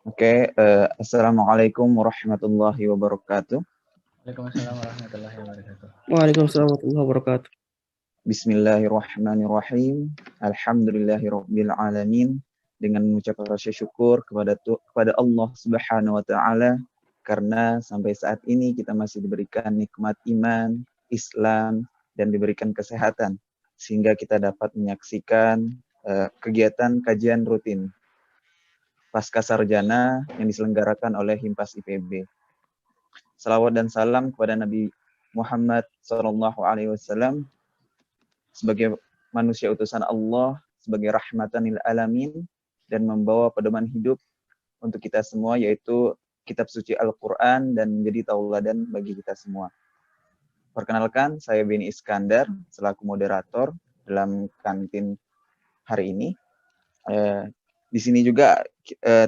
Oke, Assalamualaikum warahmatullahi wabarakatuh. Waalaikumsalam warahmatullahi wabarakatuh. Waalaikumsalam warahmatullahi wabarakatuh. Bismillahirrahmanirrahim. Alhamdulillahirabbil alamin. Dengan mengucapkan rasa syukur kepada Allah Subhanahu wa taala karena sampai saat ini kita masih diberikan nikmat iman, Islam dan diberikan kesehatan sehingga kita dapat menyaksikan kegiatan kajian rutin pasca sarjana yang diselenggarakan oleh Himpas IPB. Salawat dan salam kepada Nabi Muhammad SAW sebagai manusia utusan Allah, sebagai rahmatan lil alamin, dan membawa pedoman hidup untuk kita semua, yaitu kitab suci Al-Quran dan menjadi tauladan bagi kita semua. Perkenalkan, saya Beni Iskandar, selaku moderator dalam kantin hari ini. Di sini juga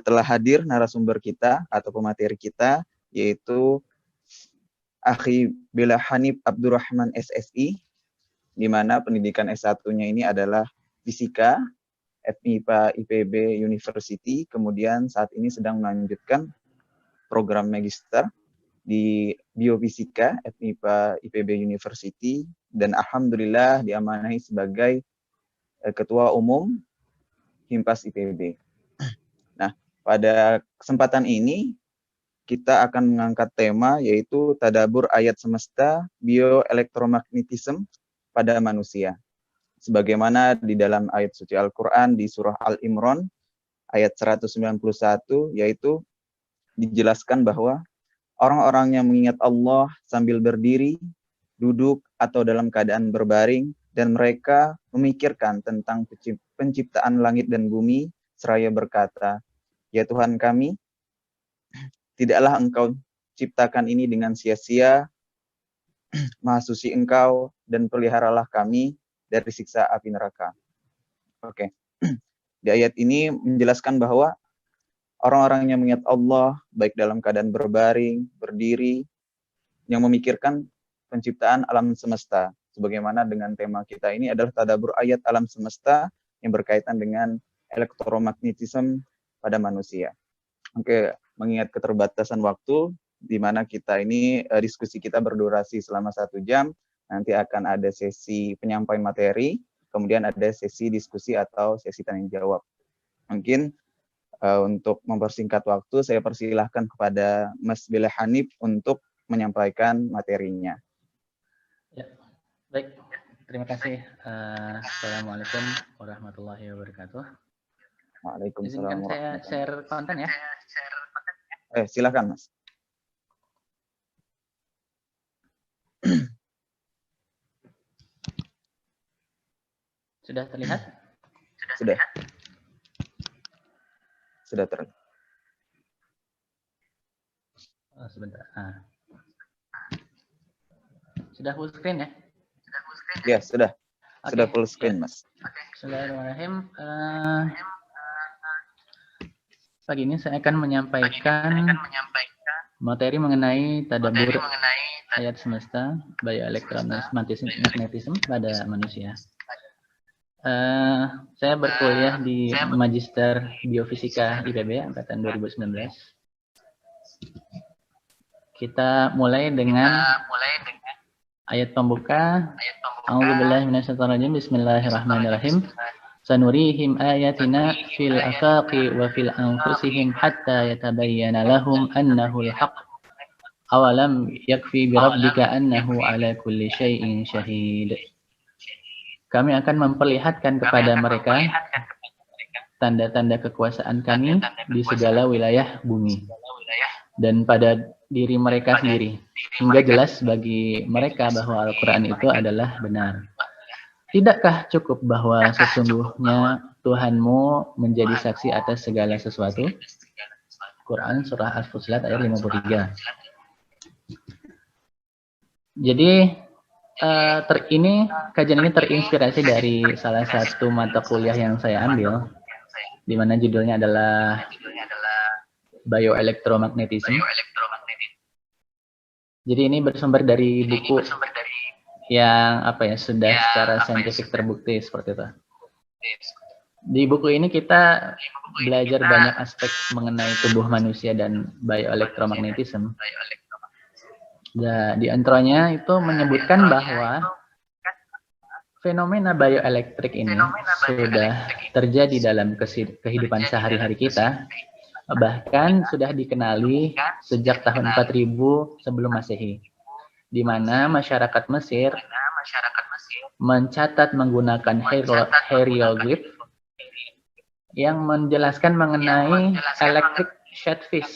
telah hadir narasumber kita atau pemateri kita, yaitu Akhi Bela Hanif Abdurrahman SSI, di mana pendidikan S1-nya ini adalah Fisika, FMIPA IPB University, kemudian saat ini sedang melanjutkan program Magister di Biofisika FMIPA IPB University, dan alhamdulillah diamanahi sebagai Ketua Umum Himpas IPB. Nah, pada kesempatan ini kita akan mengangkat tema yaitu tadabur ayat semesta bioelektromagnetisme pada manusia. Sebagaimana di dalam ayat suci Al-Quran di surah Al-Imran ayat 191, yaitu dijelaskan bahwa orang-orang yang mengingat Allah sambil berdiri, duduk, atau dalam keadaan berbaring, dan mereka memikirkan tentang penciptaan langit dan bumi, seraya berkata, "Ya Tuhan kami, tidaklah Engkau ciptakan ini dengan sia-sia, Maha suci Engkau, dan peliharalah kami dari siksa api neraka." Oke. Di ayat ini menjelaskan bahwa orang-orang yang mengingat Allah, baik dalam keadaan berbaring, berdiri, yang memikirkan penciptaan alam semesta. Sebagaimana dengan tema kita ini adalah tadabur ayat alam semesta yang berkaitan dengan elektromagnetisme pada manusia. Oke, mengingat keterbatasan waktu, di mana kita ini diskusi kita berdurasi selama 1 jam, nanti akan ada sesi penyampaian materi, kemudian ada sesi diskusi atau sesi tanya jawab. Mungkin untuk mempersingkat waktu, saya persilahkan kepada Mas Bela Hanif untuk menyampaikan materinya. Ya, baik. Terima kasih. Assalamualaikum warahmatullahi wabarakatuh. Waalaikumsalam Izinkan saya share konten ya. Silakan Mas. Sudah terlihat? Sudah. Sudah terlihat. Oh, sebentar. Sudah full screen ya? Ya, sudah. Sudah full screen, Mas. Bismillahirrahmanirrahim. Pagi ini saya akan menyampaikan materi mengenai tadabur ayat semesta bioelektromagnetisme pada manusia. Saya berkuliah di Magister Biofisika IPB angkatan 2019. Kita mulai dengan ayat pembuka. A'udzubillahi minasyaitonirrajim. Bismillahirrahmanirrahim. Sanurihim ayatina fil afaqi wa fil anfusihim hatta yatabayyana lahum annahu al-haq. Awalam yakfi bi rabbika annahu ala kulli syai'in syahid. Kami akan memperlihatkan kepada mereka tanda-tanda kekuasaan kami di segala wilayah bumi dan pada diri mereka sendiri, hingga jelas bagi mereka bahwa Al-Quran itu adalah benar. Tidakkah cukup bahwa sesungguhnya Tuhanmu menjadi saksi atas segala sesuatu? Quran Surah Al-Fusilat ayat 53. Jadi kajian ini terinspirasi dari salah satu mata kuliah yang saya ambil, di mana judulnya adalah Bioelektromagnetisme. Jadi ini bersumber dari buku yang sudah secara saintifik terbukti seperti itu. Di buku ini kita belajar banyak aspek mengenai tubuh manusia dan bioelektromagnetisme. Di intronya itu menyebutkan bahwa fenomena bioelektrik ini sudah terjadi dalam kehidupan sehari-hari kita, bahkan sudah dikenali sejak tahun 4000 sebelum Masehi, di mana masyarakat Mesir mencatat menggunakan hieroglif yang menjelaskan mengenai electric shellfish,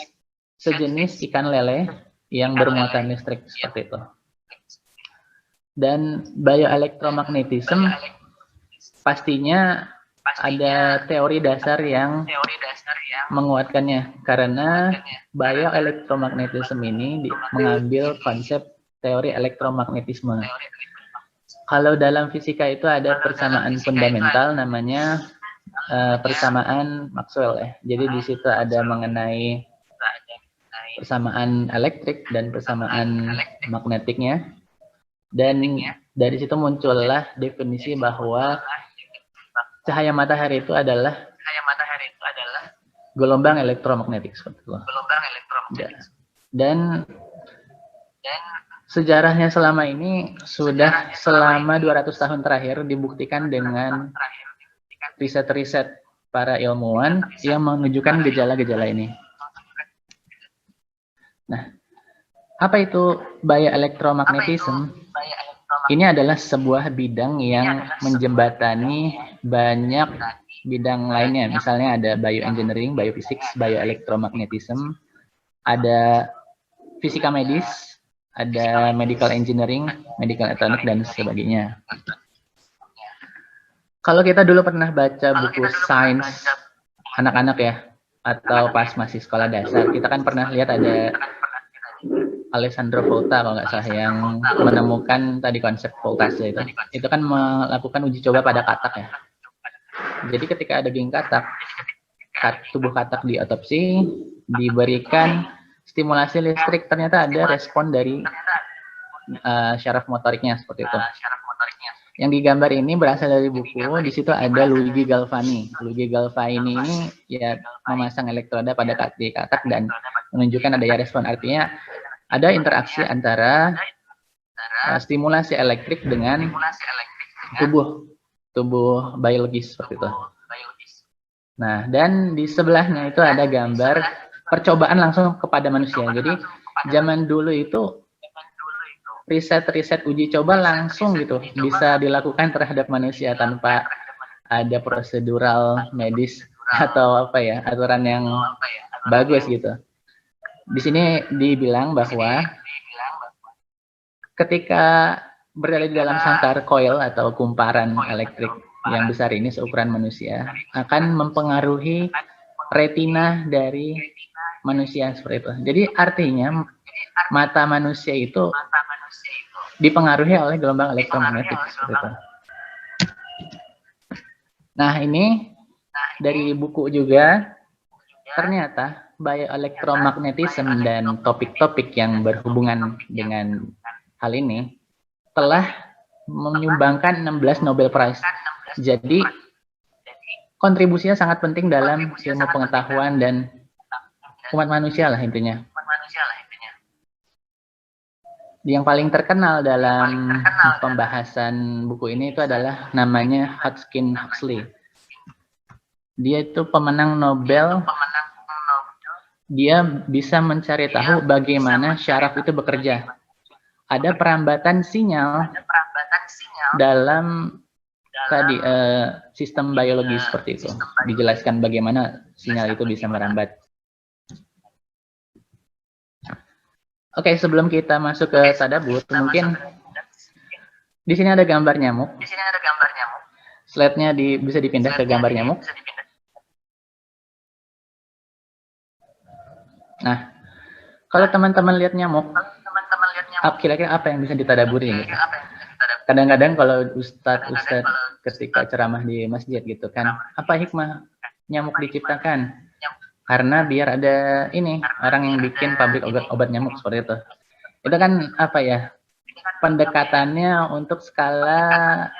sejenis ikan lele yang bermuatan listrik seperti itu. Dan bioelektromagnetisme pastinya ada teori dasar yang menguatkannya, karena bioelektromagnetisme ini mengambil konsep teori elektromagnetisme. Kalau dalam fisika itu ada persamaan fundamental namanya persamaan Maxwell ya. Jadi di situ ada mengenai persamaan elektrik dan persamaan magnetiknya. Dan dari situ muncullah definisi bahwa cahaya matahari itu adalah gelombang elektromagnetik seperti itu. Dan sejarahnya selama ini sudah selama 200 tahun terakhir dibuktikan dengan riset-riset para ilmuwan yang menunjukkan gejala-gejala ini. Nah, apa itu bioelektromagnetisme? Ini adalah sebuah bidang yang menjembatani banyak bidang lainnya. Misalnya ada bioengineering, biophysics, bioelektromagnetism, ada fisika medis, ada medical engineering, medical elektronik, dan sebagainya. Kalau kita dulu pernah baca buku sains anak-anak ya, atau pas masih sekolah dasar, kita kan pernah lihat ada Alessandro Volta kalau nggak salah yang menemukan tadi konsep voltase itu kan melakukan uji coba pada katak ya. Jadi ketika ada daging katak, tubuh katak diotopsi, diberikan stimulasi listrik, ternyata ada respon dari syaraf motoriknya seperti itu. Yang digambar ini berasal dari buku. Di situ ada Luigi Galvani. Luigi Galvani ini ya memasang elektroda pada katak dan menunjukkan adanya respon. Artinya ada interaksi antara stimulasi elektrik dengan tubuh biologis seperti itu. Nah, dan di sebelahnya itu ada gambar percobaan langsung kepada manusia. Jadi zaman dulu itu riset uji coba langsung gitu bisa dilakukan terhadap manusia tanpa ada prosedural medis atau apa ya, aturan yang bagus gitu. Di sini dibilang bahwa ketika berada di dalam sangkar coil atau kumparan elektrik yang besar ini seukuran manusia akan mempengaruhi retina dari manusia seperti itu. Jadi artinya mata manusia itu dipengaruhi oleh gelombang elektromagnetik seperti itu. Nah, ini dari buku juga ternyata bioelektromagnetisme dan topik-topik yang berhubungan dengan hal ini telah menyumbangkan 16 Nobel Prize. Jadi kontribusinya sangat penting dalam ilmu pengetahuan dan umat manusia lah intinya. Yang paling terkenal dalam pembahasan buku ini itu adalah namanya Hodgkin Huxley. Dia itu pemenang Nobel. Dia bisa mencari tahu bagaimana syaraf itu bekerja. Ada perambatan sinyal dalam tadi sistem biologi seperti itu. Dijelaskan bagaimana sinyal itu bisa merambat. Oke, sebelum kita masuk ke tadabbur, mungkin di sini ada gambar nyamuk. Slide-nya bisa dipindah ke gambar nyamuk. Nah, kalau teman-teman lihat nyamuk, kira-kira apa yang bisa ditadaburi? Gitu? Kadang-kadang kalau ustadz ketika ceramah di masjid gitu kan, apa hikmah nyamuk diciptakan? Karena biar ada ini orang yang bikin pabrik obat nyamuk seperti itu. Itu kan apa ya? Pendekatannya untuk skala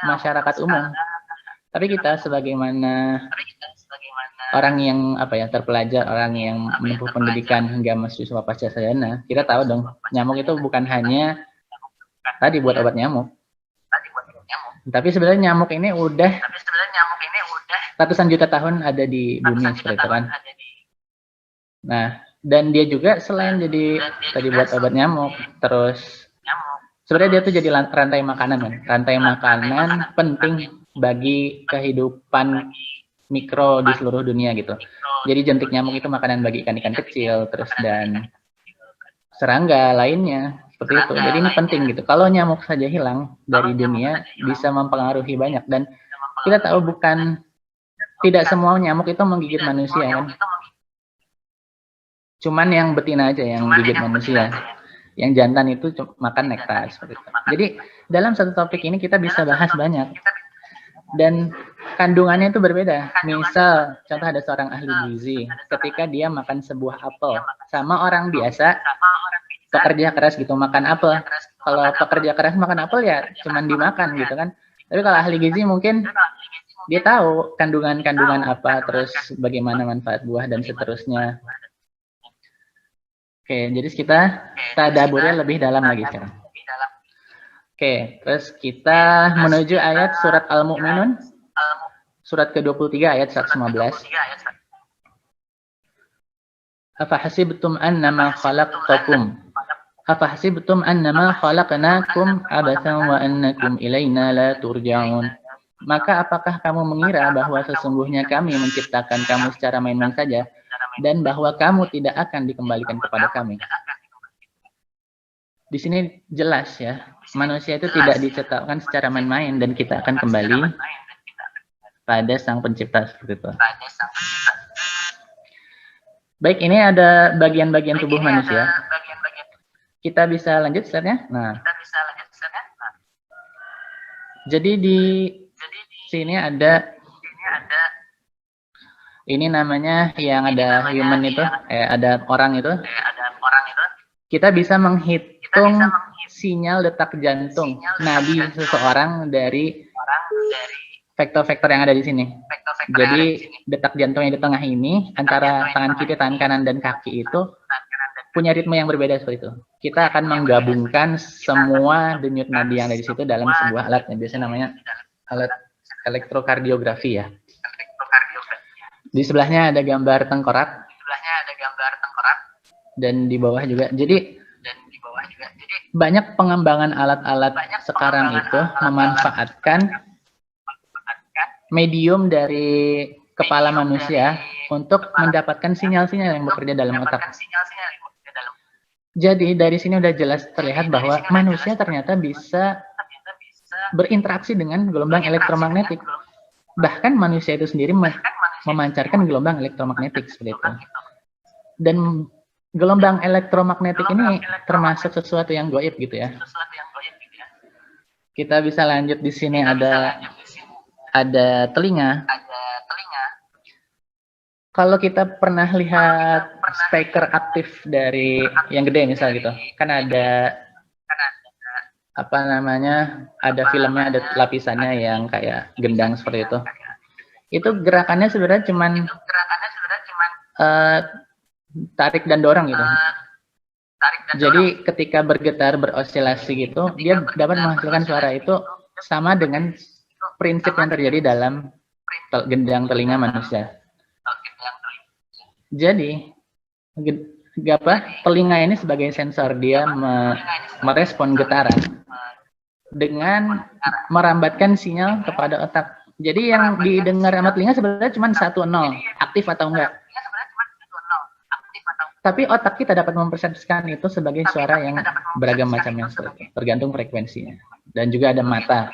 masyarakat umum. Tapi kita sebagaimana orang yang terpelajar, orang yang menempuh pendidikan hingga mahasiswa pasca sarjana, kita tahu dong, nyamuk itu bukan hanya tadi buat obat nyamuk. Tapi sebenarnya nyamuk ini udah ratusan juta tahun ada di bumi seperti itu kan. Nah, dan dia juga selain jadi tadi buat obat nyamuk, terus sebenarnya dia tuh jadi rantai makanan kan. Rantai makanan penting bagi kehidupan mikro di seluruh dunia gitu. Jadi jentik nyamuk itu makanan bagi ikan-ikan kecil, terus dan serangga lainnya seperti itu. Jadi ini penting gitu. Kalau nyamuk saja hilang dari dunia bisa mempengaruhi banyak, dan kita tahu tidak semua nyamuk itu menggigit manusia kan. Cuman yang betina aja yang gigit manusia. Yang jantan itu makan nektar seperti itu. Jadi dalam satu topik ini kita bisa bahas banyak. Dan kandungannya itu berbeda. Misal, contoh ada seorang ahli gizi, ketika dia makan sebuah apel, sama orang biasa, pekerja keras gitu, makan apel. Kalau pekerja keras makan apel ya cuman dimakan gitu kan. Tapi kalau ahli gizi mungkin dia tahu kandungan-kandungan apa, terus bagaimana manfaat buah dan seterusnya. Oke, jadi kita tadaburnya lebih dalam lagi sekarang. Oke, terus kita menuju ayat surat Al-Mu'minun, surat ke-23 ayat 115. Afahasibtum annama khalaqtakum abathan wa annakum ilaina la turja'un. Maka apakah kamu mengira bahwa sesungguhnya kami menciptakan kamu secara main-main saja, dan bahwa kamu tidak akan dikembalikan kepada kami? Di sini jelas ya, manusia itu tidak diciptakan secara main-main dan kita akan kembali pada Sang Pencipta seperti itu. Baik, ini ada bagian-bagian tubuh manusia. Kita bisa lanjut slide-nya. Nah, jadi di sini ada ini namanya yang ada human itu, ada orang itu. Kita bisa menghitung sinyal detak jantung nadi seseorang dari vektor-vektor yang ada di sini. Jadi detak jantung yang di tengah ini antara tangan kiri, tangan kanan, dan kaki itu punya ritme yang berbeda seperti itu. Kita akan menggabungkan semua denyut nadi yang ada di situ dalam sebuah alat yang biasanya namanya alat elektrokardiografi ya. Di sebelahnya ada gambar tengkorak. Dan di bawah juga. Jadi banyak pengembangan alat-alat sekarang itu memanfaatkan medium dari kepala manusia untuk mendapatkan sinyal-sinyal yang bekerja dalam otak. Jadi dari sini udah jelas terlihat bahwa manusia ternyata bisa berinteraksi dengan gelombang elektromagnetik. Bahkan manusia itu sendiri memancarkan gelombang elektromagnetik seperti itu. Dan gelombang elektromagnetik ini termasuk sesuatu yang gaib gitu ya. Kita bisa lanjut di sini ada telinga. Kalau kita pernah lihat speaker aktif dari yang gede misal gitu, kan ada apa namanya, ada filmnya, ada lapisannya yang kayak gendang seperti itu. Itu gerakannya sebenarnya cuman tarik dan dorong gitu. Jadi ketika bergetar, berosilasi gitu, dia dapat menghasilkan suara itu sama dengan prinsip yang terjadi dalam gendang telinga manusia. Jadi telinga ini sebagai sensor, dia merespon getaran dengan merambatkan sinyal kepada otak. Jadi yang didengar sama telinga sebenarnya cuma 1-0, aktif atau enggak. Tapi otak kita dapat mempersepsikan itu sebagai suara yang beragam macamnya, tergantung frekuensinya. Dan juga ada mata.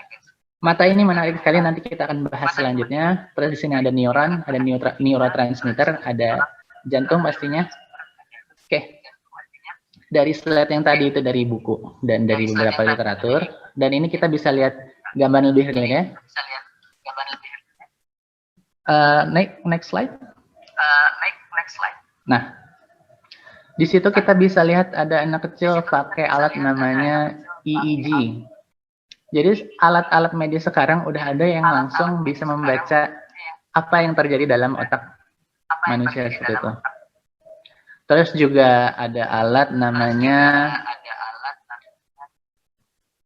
Mata ini menarik sekali, nanti kita akan bahas selanjutnya. Terus di sini ada neuron, ada neurotransmitter, ada jantung pastinya. Oke. Dari slide yang tadi itu dari buku dan dari beberapa literatur. Dan ini kita bisa lihat gambar lebih real ya. Next slide. Nah, di situ kita bisa lihat ada anak kecil pakai alat namanya EEG. Jadi alat-alat medis sekarang udah ada yang langsung bisa membaca apa yang terjadi dalam otak manusia seperti itu. Terus juga ada alat namanya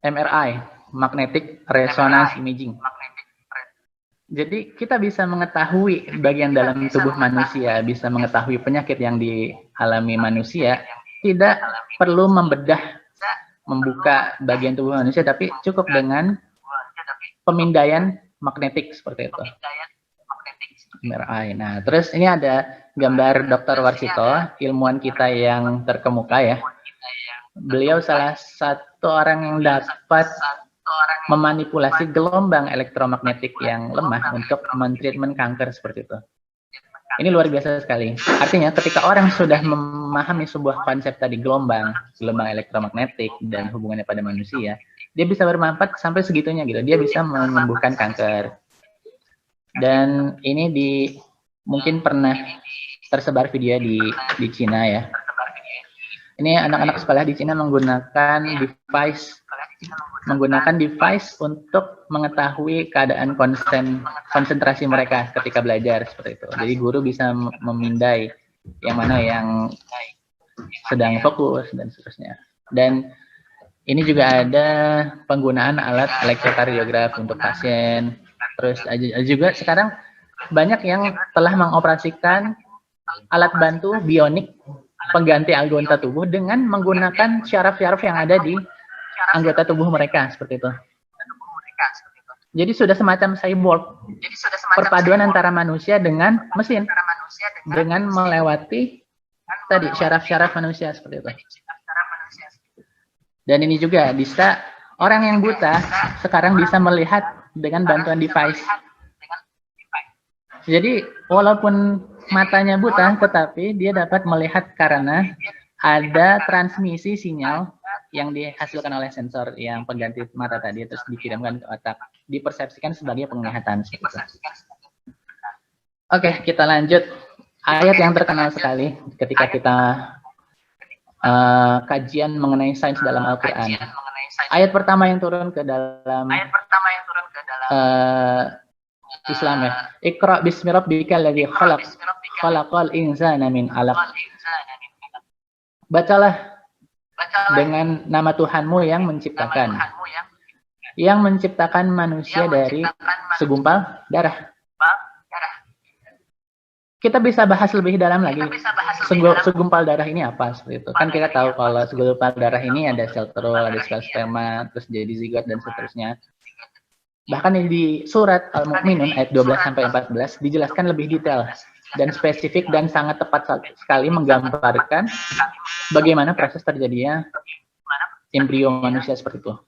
MRI, Magnetic Resonance Imaging. Jadi kita bisa mengetahui bagian dalam tubuh manusia, bisa mengetahui penyakit yang dialami manusia, tidak perlu membuka bagian tubuh manusia, tapi cukup dengan pemindaian magnetik seperti itu. MRI. Nah, terus ini ada gambar Dr. Warsito, ilmuwan kita yang terkemuka ya. Beliau salah satu orang yang dapat memanipulasi gelombang elektromagnetik yang lemah untuk mentreatment kanker seperti itu. Ini luar biasa sekali. Artinya ketika orang sudah memahami sebuah konsep tadi gelombang elektromagnetik dan hubungannya pada manusia, dia bisa bermanfaat sampai segitunya gitu. Dia bisa menyembuhkan kanker. Dan ini mungkin pernah tersebar video di Cina ya. Ini anak-anak sekolah di Cina menggunakan device untuk mengetahui keadaan konsentrasi mereka ketika belajar seperti itu. Jadi guru bisa memindai yang mana yang sedang fokus dan seterusnya. Dan ini juga ada penggunaan alat elektrokardiograf untuk pasien. Terus juga sekarang banyak yang telah mengoperasikan alat bantu bionik pengganti anggota tubuh dengan menggunakan syaraf-syaraf yang ada di anggota tubuh mereka seperti itu. Jadi sudah semacam cyborg, perpaduan antara manusia dengan mesin, dengan melewati tadi syaraf-syaraf manusia seperti itu. Dan ini juga bisa orang yang buta sekarang bisa melihat dengan bantuan device. Jadi walaupun matanya buta, tetapi dia dapat melihat karena ada transmisi sinyal yang dihasilkan oleh sensor yang pengganti mata tadi, terus dikirimkan ke otak, dipersepsikan sebagai penglihatan. Oke, kita lanjut. Ayat yang terkenal sekali ketika kita kajian mengenai sains dalam Al-Quran. Ayat pertama yang turun ke dalam Islam ya. Iqra bismi rabbikal ladzi khalaq, khalaqal insana min 'alaq. Bacalah dengan nama Tuhanmu yang menciptakan manusia dari segumpal darah. Kita bisa bahas lebih dalam lagi. Segumpal darah ini apa seperti itu. Kan kita tahu kalau segumpal darah ini ada sel telur, ada sel sperma, terus jadi zigot dan seterusnya. Bahkan di surat Al-Mu'minun ayat 12-14 dijelaskan lebih detail dan spesifik dan sangat tepat sekali menggambarkan bagaimana proses terjadinya embrio manusia seperti itu.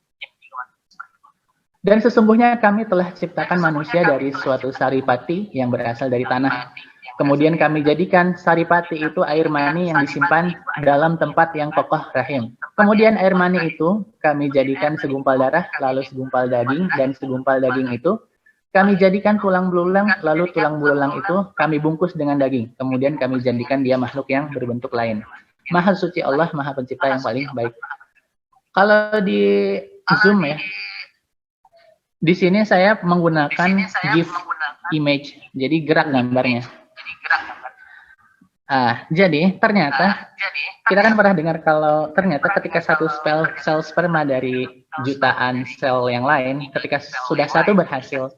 Dan sesungguhnya kami telah ciptakan manusia dari suatu saripati yang berasal dari tanah. Kemudian kami jadikan saripati itu air mani yang disimpan dalam tempat yang kokoh rahim. Kemudian air mani itu kami jadikan segumpal darah, lalu segumpal daging, dan segumpal daging itu kami jadikan tulang belulang, lalu tulang belulang itu kami bungkus dengan daging. Kemudian kami jadikan dia makhluk yang berbentuk lain. Maha suci Allah, Maha Pencipta yang paling baik. Kalau di Zoom ya, di sini saya menggunakan GIF image, jadi gerak gambarnya. Jadi ternyata kita kan pernah dengar kalau ternyata ketika satu sel sperma dari jutaan sel yang lain, ketika sudah satu berhasil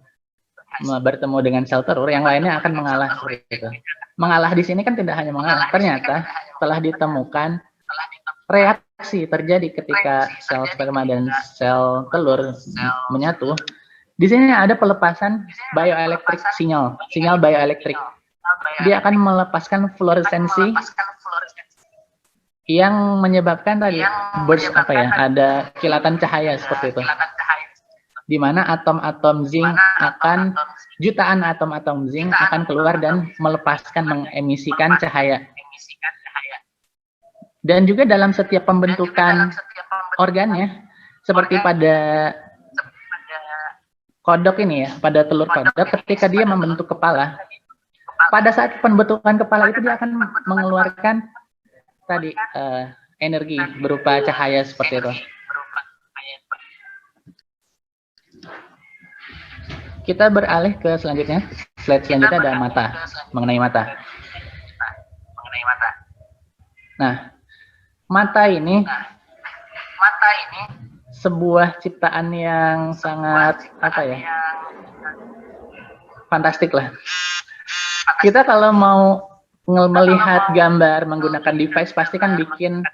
bertemu dengan sel telur, yang lainnya akan mengalah seperti itu. Mengalah di sini kan tidak hanya mengalah, ternyata telah ditemukan reaksi terjadi ketika sel sperma dan sel telur menyatu. Di sini ada pelepasan bioelektrik sinyal bioelektrik. Dia akan melepaskan fluoresensi yang menyebabkan tadi burst ada kilatan cahaya seperti itu. Di mana atom-atom zinc jutaan atom-atom zinc akan keluar dan mengemisikan cahaya. Dan juga dalam setiap pembentukan organnya, seperti pada kodok ini ya, pada telur kodok, ketika dia membentuk kepala, pada saat pembentukan kepala itu dia akan mengeluarkan tadi energi berupa cahaya seperti itu. kita beralih ke selanjutnya. Slide selanjutnya ada mata, mengenai mata. Nah, mata ini sebuah ciptaan yang sangat fantastik lah. Kita kalau mau melihat gambar menggunakan device pasti kan bikin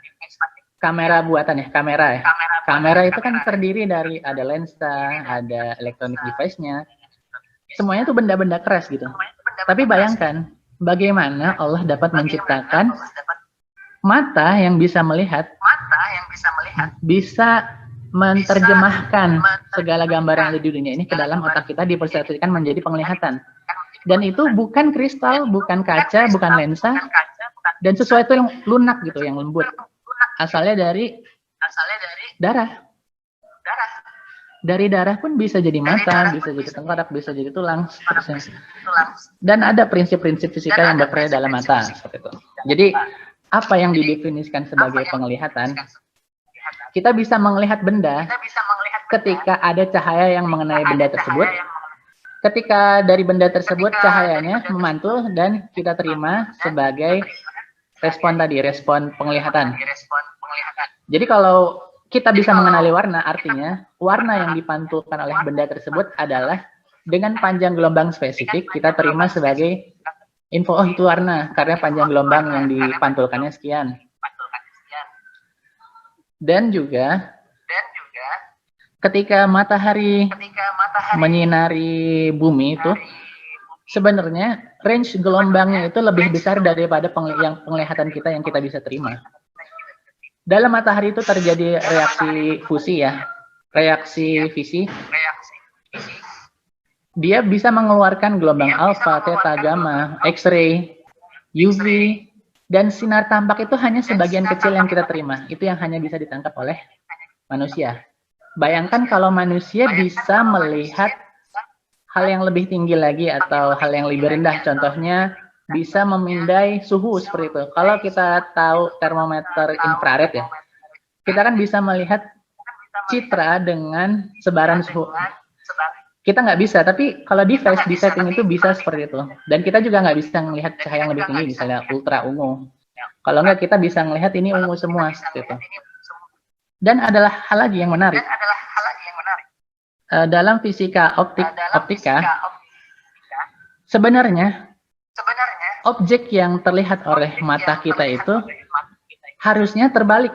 kamera buatan ya, kamera. Kamera itu kan terdiri dari ada lensa, ada electronic device-nya. Semuanya tuh benda-benda keras gitu. Tapi bayangkan bagaimana Allah dapat menciptakan mata yang bisa melihat, bisa menerjemahkan segala gambar yang ada di dunia ini ke dalam otak kita, dipersepsikan menjadi penglihatan. Dan itu bukan kristal, bukan kaca, bukan lensa, dan sesuatu yang lunak gitu, yang lembut. Asalnya dari darah. Dari darah pun bisa jadi mata, bisa jadi tengkorak, bisa jadi tulang, seterusnya. Dan ada prinsip-prinsip fisika yang bekerja dalam mata, seperti itu. Jadi, apa yang didefinisikan sebagai penglihatan, kita bisa melihat benda ketika ada cahaya yang mengenai benda tersebut. Ketika dari benda tersebut cahayanya memantul dan kita terima sebagai respon tadi, respon penglihatan. Jadi kalau kita bisa mengenali warna, artinya warna yang dipantulkan oleh benda tersebut adalah dengan panjang gelombang spesifik, kita terima sebagai info, oh itu warna, karena panjang gelombang yang dipantulkannya sekian. Dan juga ketika matahari menyinari bumi itu, sebenarnya range gelombangnya itu lebih besar daripada penglihatan kita yang kita bisa terima. Dalam matahari itu terjadi reaksi fusi ya, reaksi fisi. Dia bisa mengeluarkan gelombang alfa, theta, gamma, X-ray, UV, dan sinar tampak itu hanya sebagian kecil yang kita terima. Itu yang hanya bisa ditangkap oleh manusia. Bayangkan kalau manusia bisa melihat hal yang lebih tinggi lagi atau hal yang lebih rendah. Contohnya bisa memindai suhu seperti itu. Kalau kita tahu termometer infrared ya, kita kan bisa melihat citra dengan sebaran suhu. Kita nggak bisa, tapi kalau device di setting itu bisa seperti itu. Dan kita juga nggak bisa melihat cahaya yang lebih tinggi, misalnya ultra ungu. Kalau nggak, kita bisa melihat ini ungu semua seperti itu. Dan adalah hal lagi yang menarik. Dalam fisika optika, sebenarnya objek yang terlihat oleh mata kita itu harusnya terbalik.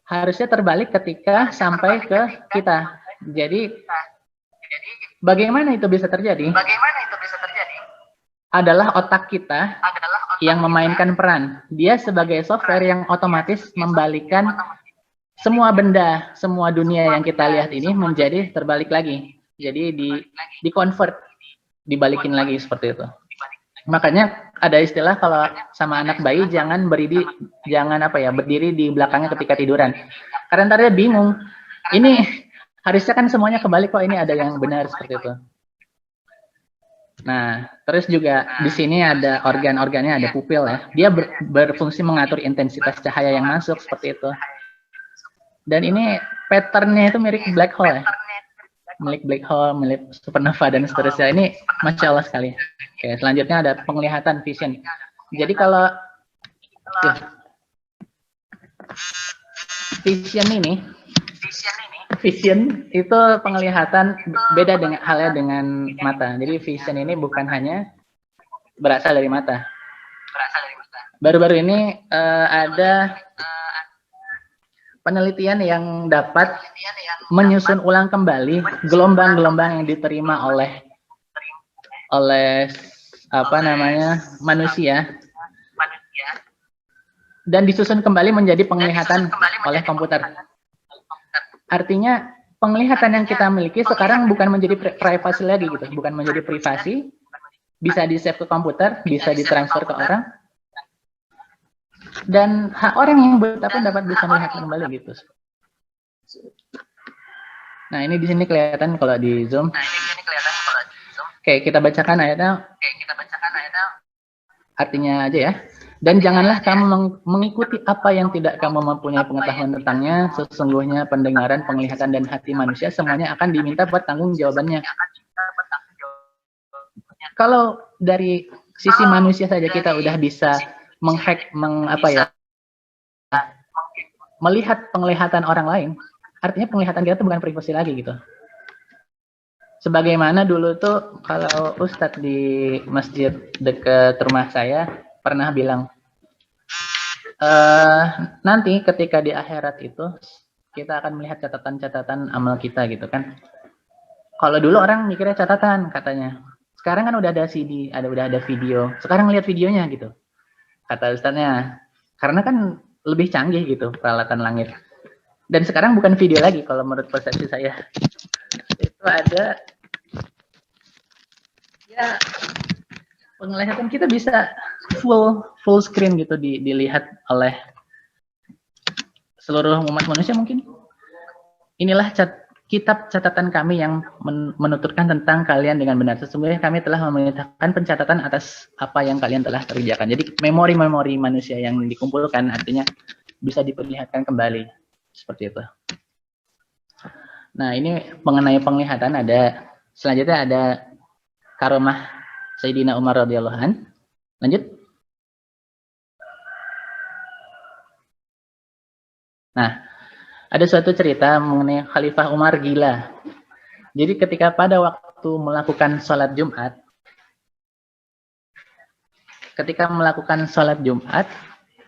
Harusnya terbalik ketika sampai ke kita. Jadi, bagaimana itu bisa terjadi? Adalah otak kita yang memainkan peran. Dia sebagai software yang otomatis membalikkan semua benda, semua dunia yang kita lihat ini menjadi terbalik lagi. Jadi di-convert, dibalikin lagi seperti itu. Makanya ada istilah kalau sama anak bayi jangan berdiri di belakangnya ketika tiduran. Karena ntar dia bingung. Ini harusnya kan semuanya kebalik, kok ini ada yang benar seperti itu. Nah, terus juga di sini ada organ-organnya, ada pupil ya. Dia berfungsi mengatur intensitas cahaya yang masuk seperti itu. Dan ini patternnya itu mirip black hole ya. Milik black hole, milik supernova dan seterusnya. Ini Masya Allah sekali. Oke, selanjutnya ada penglihatan, vision. Jadi kalau vision itu penglihatan beda dengan halnya dengan mata. Jadi vision ini bukan hanya berasal dari mata. Baru-baru ini ada penelitian yang dapat menyusun ulang kembali gelombang-gelombang yang diterima oleh manusia dan disusun kembali menjadi penglihatan oleh komputer. Artinya penglihatan yang kita miliki sekarang bukan menjadi privasi lagi gitu, bukan menjadi privasi, bisa di-save ke komputer, bisa ditransfer ke orang. Dan orang yang buta pun dapat bisa melihat kembali gitu. Nah, ini di sini kelihatan kalau di Zoom. Oke, kita bacakan ayatnya. Artinya aja ya. Dan janganlah kamu mengikuti apa yang tidak kamu mempunyai pengetahuan tentangnya. Sesungguhnya pendengaran, penglihatan, dan hati manusia semuanya akan diminta buat tanggung jawabannya. Kalau dari sisi manusia saja kita udah bisa menghack, melihat penglihatan orang lain, artinya penglihatan kita itu bukan privasi lagi gitu. Sebagaimana dulu tuh kalau Ustadz di masjid dekat rumah saya pernah bilang, nanti ketika di akhirat itu kita akan melihat catatan-catatan amal kita gitu kan. Kalau dulu orang mikirnya catatan katanya. Sekarang kan udah ada CD, udah ada video. Sekarang lihat videonya gitu. Kata Ustadznya. Karena kan lebih canggih gitu peralatan langit. Dan sekarang bukan video lagi kalau menurut persepsi saya. Itu ada ya penglihatan kita bisa full screen gitu dilihat oleh seluruh umat manusia mungkin. Inilah kitab catatan kami yang menuturkan tentang kalian dengan benar. Sesungguhnya kami telah memerintahkan pencatatan atas apa yang kalian telah kerjakan. Jadi memori-memori manusia yang dikumpulkan artinya bisa diperlihatkan kembali. Seperti itu. Nah, ini mengenai penglihatan ada, selanjutnya ada karomah Sayyidina Umar radhiyallahu an. Lanjut. Nah, ada suatu cerita mengenai Khalifah Umar gila. Jadi ketika pada waktu melakukan sholat Jumat,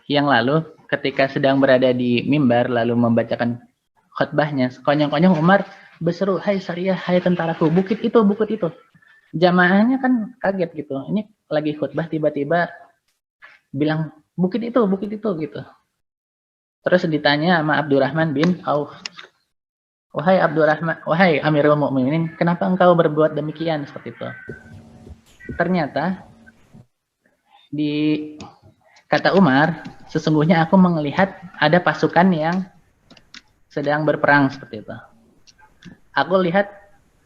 yang lalu, ketika sedang berada di mimbar lalu membacakan khutbahnya, konyong-konyong Umar berseru, "Hai Sariyah, hai tentaraku, bukit itu." Jamaahnya kan kaget gitu. Ini lagi khutbah tiba-tiba bilang, bukit itu gitu. Terus ditanya sama Abdurrahman bin Auf, wahai Amirul Mukminin, kenapa engkau berbuat demikian seperti itu? Ternyata kata Umar, sesungguhnya aku melihat ada pasukan yang sedang berperang seperti itu. Aku lihat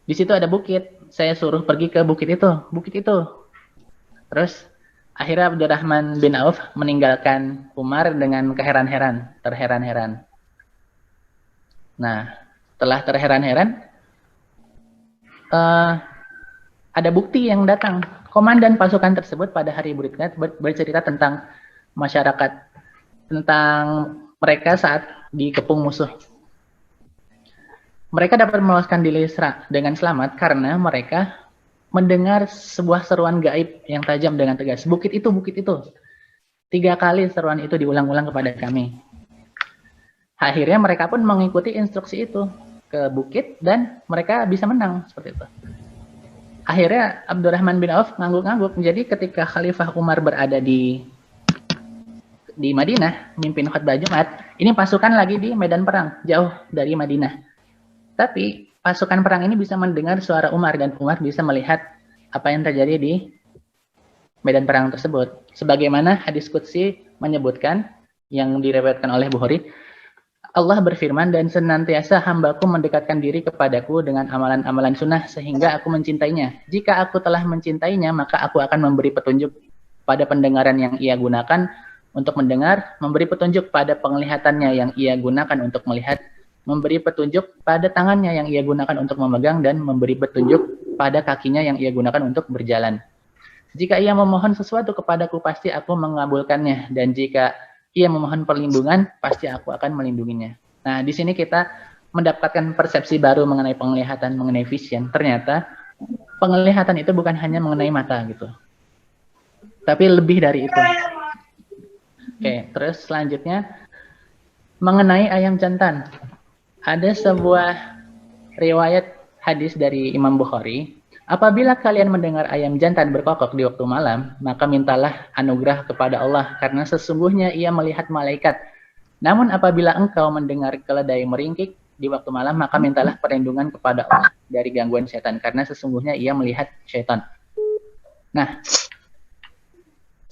di situ ada bukit, saya suruh pergi ke bukit itu. Terus akhirnya Abdurrahman bin Auf meninggalkan Umar dengan terheran-heran. Nah, setelah terheran-heran, ada bukti yang datang. Komandan pasukan tersebut pada hari berikutnya bercerita tentang masyarakat, tentang mereka saat dikepung musuh. Mereka dapat meloloskan diri dengan selamat karena mereka mendengar sebuah seruan gaib yang tajam dengan tegas. Bukit itu. 3 kali seruan itu diulang-ulang kepada kami. Akhirnya mereka pun mengikuti instruksi itu ke bukit dan mereka bisa menang seperti itu. Akhirnya Abdurrahman bin Auf ngangguk-ngangguk. Jadi ketika Khalifah Umar berada di Madinah, mimpin khutbah Jumat, ini pasukan lagi di medan perang, jauh dari Madinah. Tapi pasukan perang ini bisa mendengar suara Umar dan Umar bisa melihat apa yang terjadi di medan perang tersebut. Sebagaimana hadis qudsi menyebutkan yang diriwayatkan oleh Bukhari, Allah berfirman, dan senantiasa hambaku mendekatkan diri kepadaku dengan amalan-amalan sunnah sehingga aku mencintainya. Jika aku telah mencintainya, maka aku akan memberi petunjuk pada pendengaran yang ia gunakan untuk mendengar, memberi petunjuk pada penglihatannya yang ia gunakan untuk melihat, memberi petunjuk pada tangannya yang ia gunakan untuk memegang, dan memberi petunjuk pada kakinya yang ia gunakan untuk berjalan. Jika ia memohon sesuatu kepadaku, pasti aku mengabulkannya, dan jika ia memohon perlindungan, pasti aku akan melindunginya. Nah, di sini kita mendapatkan persepsi baru mengenai penglihatan, mengenai vision. Ternyata penglihatan itu bukan hanya mengenai mata gitu, tapi lebih dari itu. Oke, terus selanjutnya mengenai ayam jantan. Ada sebuah riwayat hadis dari Imam Bukhari, apabila kalian mendengar ayam jantan berkokok di waktu malam, maka mintalah anugerah kepada Allah, karena sesungguhnya ia melihat malaikat. Namun apabila engkau mendengar keledai meringkik di waktu malam, maka mintalah perlindungan kepada Allah dari gangguan setan, karena sesungguhnya ia melihat setan. Nah,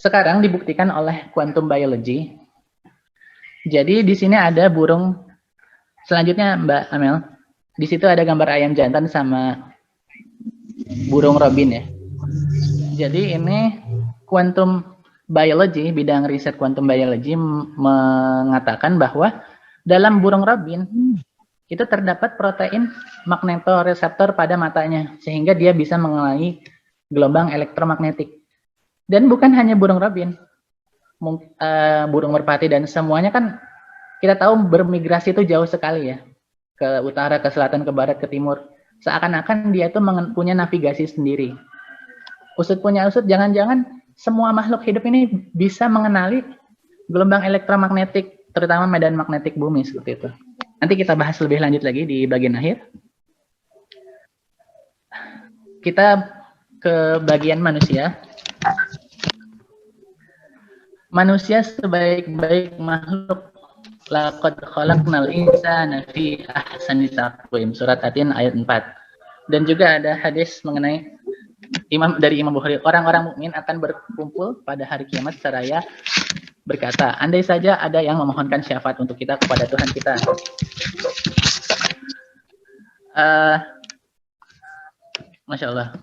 sekarang dibuktikan oleh quantum biology. Jadi di sini ada burung. Selanjutnya Mbak Amel, di situ ada gambar ayam jantan sama burung robin ya. Jadi ini quantum biology, bidang riset quantum biology mengatakan bahwa dalam burung robin itu terdapat protein magnetoreseptor pada matanya sehingga dia bisa mengenali gelombang elektromagnetik. Dan bukan hanya burung robin, burung merpati dan semuanya kan kita tahu bermigrasi itu jauh sekali ya, ke utara, ke selatan, ke barat, ke timur. Seakan-akan dia itu punya navigasi sendiri. Usut punya usut, jangan-jangan semua makhluk hidup ini bisa mengenali gelombang elektromagnetik, terutama medan magnetik bumi seperti itu. Nanti kita bahas lebih lanjut lagi di bagian akhir. Kita ke bagian manusia. Manusia sebaik-baik makhluk. Laqad khalaqnal insana fi ahsani taqwim. Surat At-Tin ayat 4. Dan juga ada hadis mengenai dari Imam Bukhari, orang-orang mukmin akan berkumpul pada hari kiamat seraya berkata, andai saja ada yang memohonkan syafaat untuk kita kepada Tuhan kita. Masya Allah.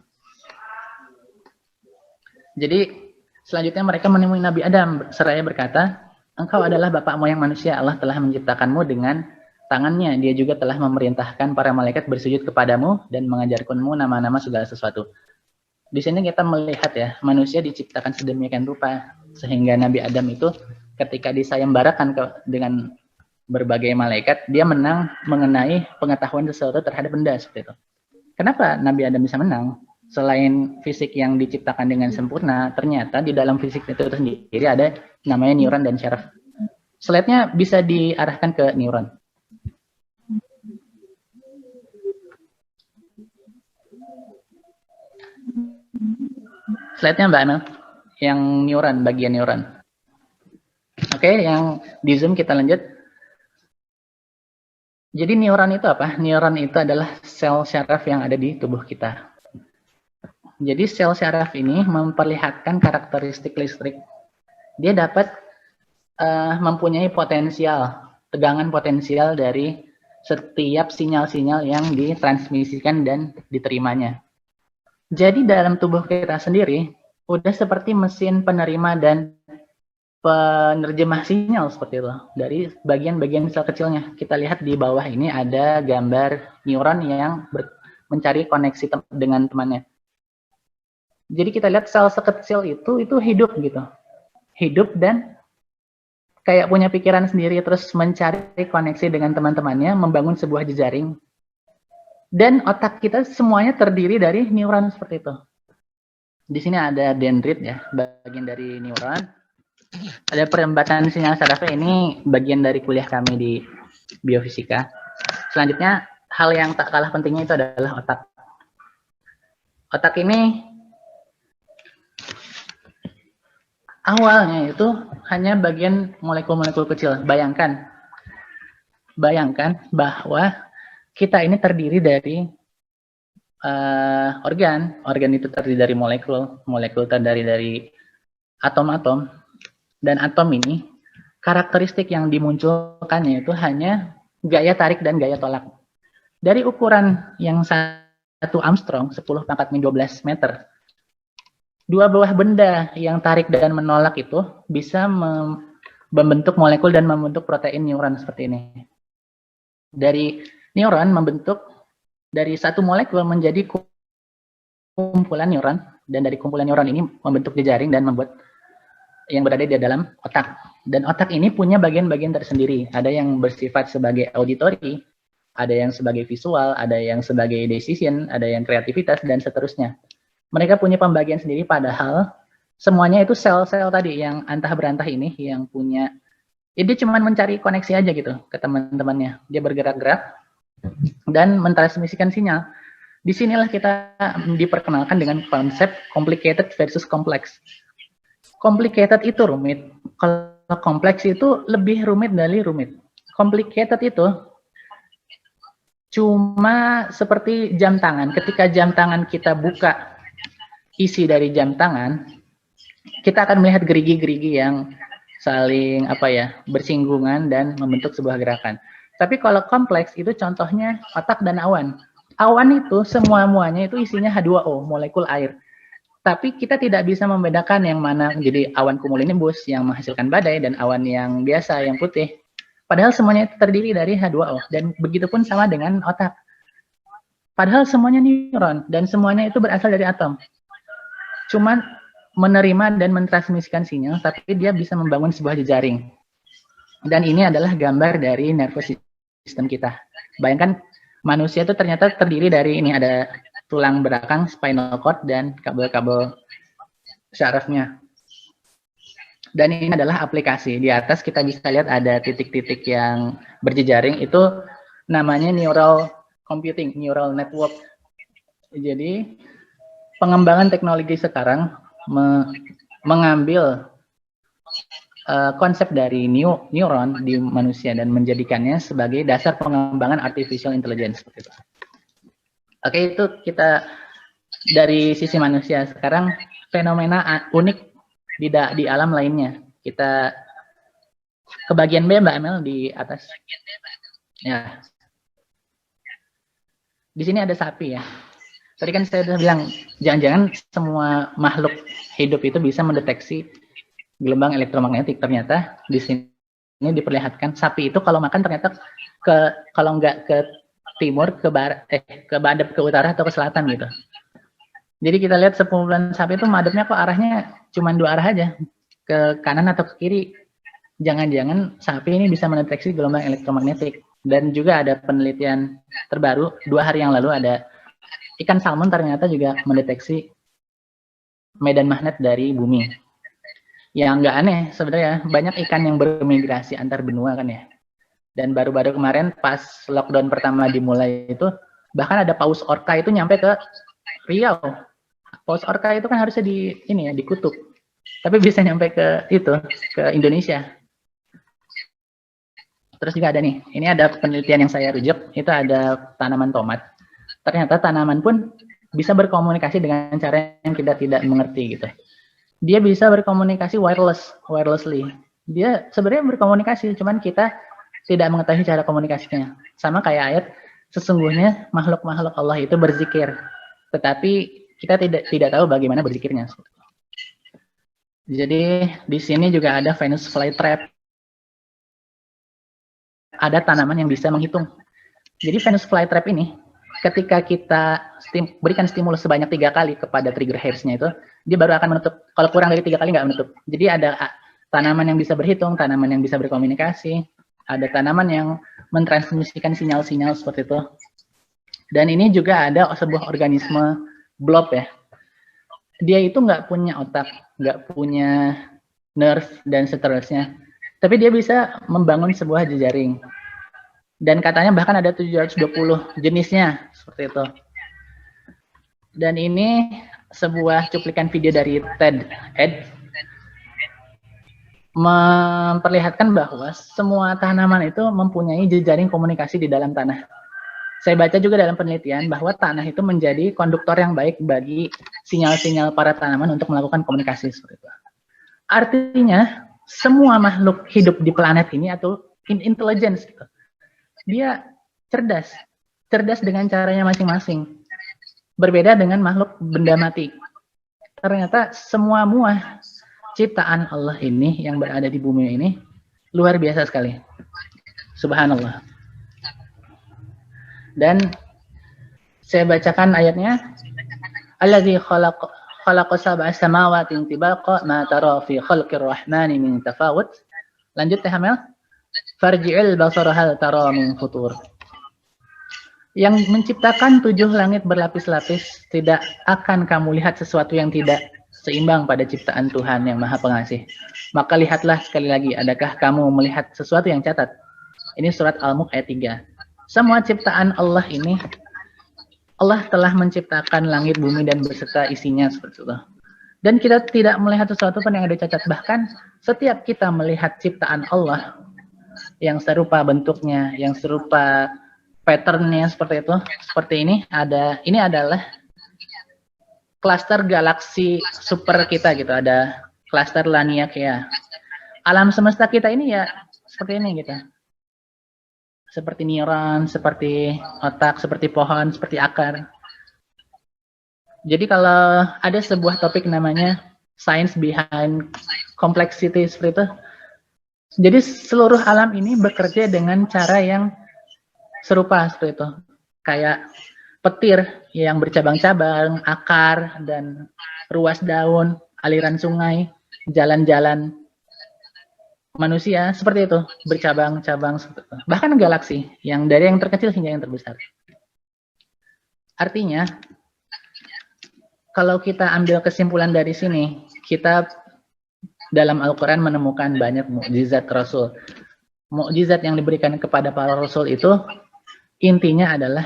Jadi selanjutnya mereka menemui Nabi Adam seraya berkata, engkau adalah bapak moyang manusia, Allah telah menciptakanmu dengan tangannya. Dia juga telah memerintahkan para malaikat bersujud kepadamu dan mengajarkanmu nama-nama segala sesuatu. Di sini kita melihat ya, manusia diciptakan sedemikian rupa sehingga Nabi Adam itu ketika disayembarakan dengan berbagai malaikat, dia mengenai pengetahuan sesuatu terhadap benda seperti itu. Kenapa Nabi Adam bisa menang? Selain fisik yang diciptakan dengan sempurna, ternyata di dalam fisik itu sendiri ada namanya neuron dan syaraf. Slide-nya bisa diarahkan ke neuron. Slide-nya Mbak Amel, yang neuron, bagian neuron. Oke, yang di Zoom kita lanjut. Jadi neuron itu apa? Neuron itu adalah sel syaraf yang ada di tubuh kita. Jadi sel syaraf ini memperlihatkan karakteristik listrik. Dia dapat mempunyai potensial, tegangan potensial dari setiap sinyal-sinyal yang ditransmisikan dan diterimanya. Jadi dalam tubuh kita sendiri, udah seperti mesin penerima dan penerjemah sinyal seperti itu. Dari bagian-bagian sel kecilnya. Kita lihat di bawah ini ada gambar neuron yang mencari koneksi dengan temannya. Jadi kita lihat sel sekecil itu hidup gitu. Hidup dan kayak punya pikiran sendiri, terus mencari koneksi dengan teman-temannya, membangun sebuah jejaring. Dan otak kita semuanya terdiri dari neuron seperti itu. Di sini ada dendrit ya, bagian dari neuron. Ada perembatan sinyal sarafnya, ini bagian dari kuliah kami di biofisika. Selanjutnya, hal yang tak kalah pentingnya itu adalah otak. Otak ini awalnya itu hanya bagian molekul-molekul kecil. Bayangkan bahwa kita ini terdiri dari organ itu terdiri dari molekul terdiri dari atom-atom, dan atom ini karakteristik yang dimunculkannya itu hanya gaya tarik dan gaya tolak. Dari ukuran yang 1 Armstrong 10⁻12 meter, dua buah benda yang tarik dan menolak itu bisa membentuk molekul dan membentuk protein neuron seperti ini. Dari neuron membentuk dari satu molekul menjadi kumpulan neuron, dan dari kumpulan neuron ini membentuk jejaring dan membuat yang berada di dalam otak. Dan otak ini punya bagian-bagian tersendiri. Ada yang bersifat sebagai auditory, ada yang sebagai visual, ada yang sebagai decision, ada yang kreativitas, dan seterusnya. Mereka punya pembagian sendiri, padahal semuanya itu sel-sel tadi yang antah berantah ini yang punya, dia cuma mencari koneksi aja gitu ke teman-temannya. Dia bergerak-gerak dan mentransmisikan sinyal. Disinilah kita diperkenalkan dengan konsep complicated versus complex. Complicated itu rumit, kalau kompleks itu lebih rumit dari rumit. Complicated itu cuma seperti jam tangan. Ketika jam tangan kita buka isi dari jam tangan, kita akan melihat gerigi-gerigi yang saling bersinggungan dan membentuk sebuah gerakan. Tapi kalau kompleks itu contohnya otak dan awan. Awan itu semua-muanya itu isinya H2O, molekul air. Tapi kita tidak bisa membedakan yang mana jadi awan cumulonimbus yang menghasilkan badai dan awan yang biasa yang putih. Padahal semuanya itu terdiri dari H2O dan begitupun sama dengan otak. Padahal semuanya neuron dan semuanya itu berasal dari atom. Cuman menerima dan mentransmisikan sinyal, tapi dia bisa membangun sebuah jejaring. Dan ini adalah gambar dari nervous system kita. Bayangkan manusia itu ternyata terdiri dari ini, ada tulang belakang, spinal cord, dan kabel-kabel syarafnya. Dan ini adalah aplikasi. Di atas kita bisa lihat ada titik-titik yang berjejaring, itu namanya neural computing, neural network. Jadi pengembangan teknologi sekarang mengambil konsep dari neuron di manusia dan menjadikannya sebagai dasar pengembangan artificial intelligence. Oke, itu kita dari sisi manusia. Sekarang fenomena unik di alam lainnya. Kita ke bagian B, Mbak Emel, di atas. Ya. Di sini ada sapi ya. Tadi kan saya sudah bilang, jangan-jangan semua makhluk hidup itu bisa mendeteksi gelombang elektromagnetik. Ternyata di sini diperlihatkan sapi itu kalau makan ternyata kalau nggak ke timur, ke barat, ke madep, ke utara atau ke selatan gitu. Jadi kita lihat sekumpulan sapi itu madepnya kok arahnya cuma 2 arah aja, ke kanan atau ke kiri. Jangan-jangan sapi ini bisa mendeteksi gelombang elektromagnetik. Dan juga ada penelitian terbaru 2 hari yang lalu, ada ikan salmon ternyata juga mendeteksi medan magnet dari bumi. Yang nggak aneh sebenarnya, banyak ikan yang bermigrasi antar benua kan ya. Dan baru-baru kemarin pas lockdown pertama dimulai itu, bahkan ada paus orca itu nyampe ke Riau. Paus orca itu kan harusnya di kutub. Tapi bisa nyampe ke Indonesia. Terus juga ada nih, ini ada penelitian yang saya rujuk, itu ada tanaman tomat. Ternyata tanaman pun bisa berkomunikasi dengan cara yang kita tidak mengerti gitu. Dia bisa berkomunikasi wirelessly. Dia sebenarnya berkomunikasi, cuman kita tidak mengetahui cara komunikasinya. Sama kayak ayat, sesungguhnya makhluk-makhluk Allah itu berzikir, tetapi kita tidak tahu bagaimana berzikirnya. Jadi di sini juga ada Venus flytrap. Ada tanaman yang bisa menghitung. Jadi Venus flytrap ini, ketika kita berikan stimulus sebanyak 3 kali kepada trigger hairs-nya itu, dia baru akan menutup. Kalau kurang dari 3 kali nggak menutup. Jadi ada tanaman yang bisa berhitung, tanaman yang bisa berkomunikasi, ada tanaman yang mentransmisikan sinyal-sinyal seperti itu. Dan ini juga ada sebuah organisme blob ya. Dia itu nggak punya otak, nggak punya nerve, dan seterusnya. Tapi dia bisa membangun sebuah jejaring. Dan katanya bahkan ada 720 jenisnya, seperti itu. Dan ini sebuah cuplikan video dari TED memperlihatkan bahwa semua tanaman itu mempunyai jejaring komunikasi di dalam tanah. Saya baca juga dalam penelitian bahwa tanah itu menjadi konduktor yang baik bagi sinyal-sinyal para tanaman untuk melakukan komunikasi seperti itu. Artinya, semua makhluk hidup di planet ini atau intelligence gitu, dia cerdas dengan caranya masing-masing. Berbeda dengan makhluk benda mati. Ternyata semua ciptaan Allah ini yang berada di bumi ini luar biasa sekali. Subhanallah. Dan saya bacakan ayatnya. Alladzi khalaqa sab'a samawati tibaqa ma tara fi khalqir rahmani min tafawut. Lanjut ya Hamel. Farji'il basara hal tara min futur. Yang menciptakan 7 langit berlapis-lapis, tidak akan kamu lihat sesuatu yang tidak seimbang pada ciptaan Tuhan yang Maha Pengasih. Maka lihatlah sekali lagi, adakah kamu melihat sesuatu yang catat? Ini surat Al-Mulk ayat 3. Semua ciptaan Allah ini, Allah telah menciptakan langit, bumi, dan beserta isinya seperti itu. Dan kita tidak melihat sesuatu pun yang ada cacat. Bahkan setiap kita melihat ciptaan Allah yang serupa bentuknya, yang serupa patternnya seperti itu, seperti ini adalah klaster galaksi super kita gitu, ada klaster Laniakea. Alam semesta kita ini ya seperti ini gitu. Seperti neuron, seperti otak, seperti pohon, seperti akar. Jadi kalau ada sebuah topik namanya science behind complexity seperti itu. Jadi seluruh alam ini bekerja dengan cara yang serupa seperti itu. Kayak petir yang bercabang-cabang, akar dan ruas daun, aliran sungai, jalan-jalan manusia seperti itu, bercabang-cabang seperti itu. Bahkan galaksi yang dari yang terkecil hingga yang terbesar. Artinya, kalau kita ambil kesimpulan dari sini, kita dalam Al-Quran menemukan banyak mukjizat Rasul. Mukjizat yang diberikan kepada para Rasul itu intinya adalah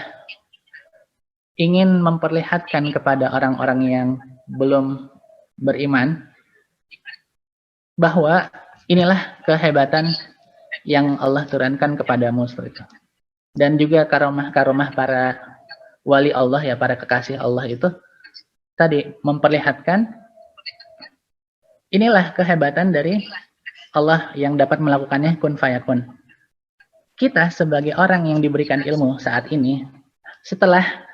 ingin memperlihatkan kepada orang-orang yang belum beriman bahwa inilah kehebatan yang Allah turunkan kepadamu seperti itu. Dan juga karomah-karomah para wali Allah ya, para kekasih Allah itu tadi memperlihatkan inilah kehebatan dari Allah yang dapat melakukannya kun fayakun. Kita sebagai orang yang diberikan ilmu saat ini, setelah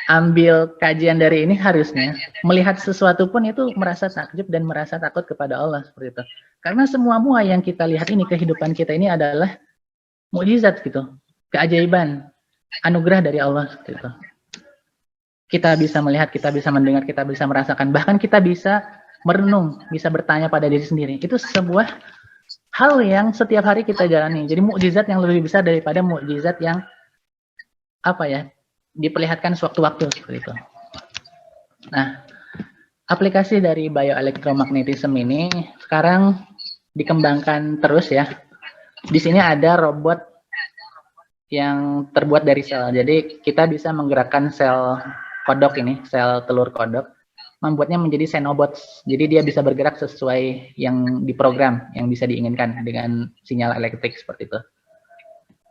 ambil kajian dari ini harusnya melihat sesuatu pun itu merasa takjub dan merasa takut kepada Allah seperti itu. Karena semua yang kita lihat ini, kehidupan kita ini adalah mukjizat gitu, keajaiban, anugerah dari Allah seperti itu. Kita bisa melihat, kita bisa mendengar, kita bisa merasakan, bahkan kita bisa merenung, bisa bertanya pada diri sendiri. Itu sebuah hal yang setiap hari kita jalani. Jadi mukjizat yang lebih besar daripada mukjizat yang diperlihatkan sewaktu-waktu seperti itu. Nah, aplikasi dari bioelektromagnetism ini sekarang dikembangkan terus ya. Di sini ada robot yang terbuat dari sel. Jadi kita bisa menggerakkan sel kodok ini, sel telur kodok, membuatnya menjadi xenobots. Jadi dia bisa bergerak sesuai yang diprogram, yang bisa diinginkan dengan sinyal elektrik seperti itu.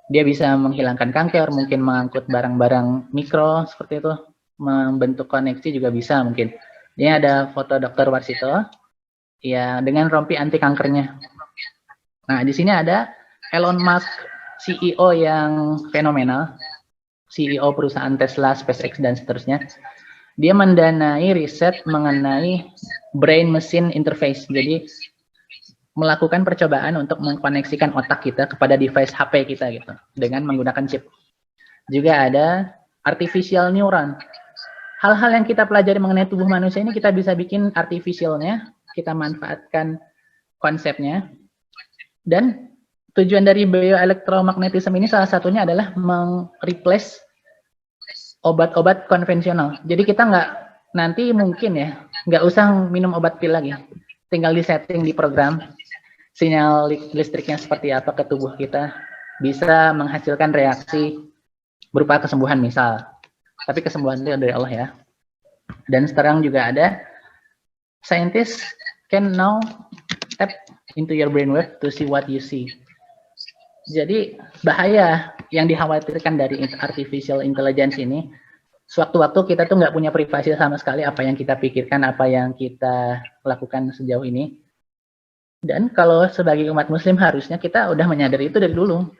Dia bisa menghilangkan kanker, mungkin mengangkut barang-barang mikro seperti itu, membentuk koneksi juga bisa mungkin. Ini ada foto Dr. Warsito, ya dengan rompi anti kankernya. Nah di sini ada Elon Musk, CEO yang fenomenal, CEO perusahaan Tesla, SpaceX dan seterusnya. Dia mendanai riset mengenai brain machine interface. Jadi melakukan percobaan untuk mengkoneksikan otak kita kepada device HP kita gitu dengan menggunakan chip. Juga ada artificial neuron. Hal-hal yang kita pelajari mengenai tubuh manusia ini kita bisa bikin artificialnya, kita manfaatkan konsepnya. Dan tujuan dari bioelektromagnetism ini salah satunya adalah meng-replace obat-obat konvensional. Jadi kita nanti mungkin ya nggak usah minum obat pil lagi, tinggal disetting di program sinyal listriknya seperti apa ke tubuh kita, bisa menghasilkan reaksi berupa kesembuhan misal. Tapi kesembuhan itu dari Allah ya. Dan sekarang juga ada scientists can now tap into your brainwave to see what you see. Jadi bahaya yang dikhawatirkan dari artificial intelligence ini, sewaktu-waktu kita tuh nggak punya privasi sama sekali apa yang kita pikirkan, apa yang kita lakukan sejauh ini. Dan kalau sebagai umat muslim harusnya kita udah menyadari itu dari dulu.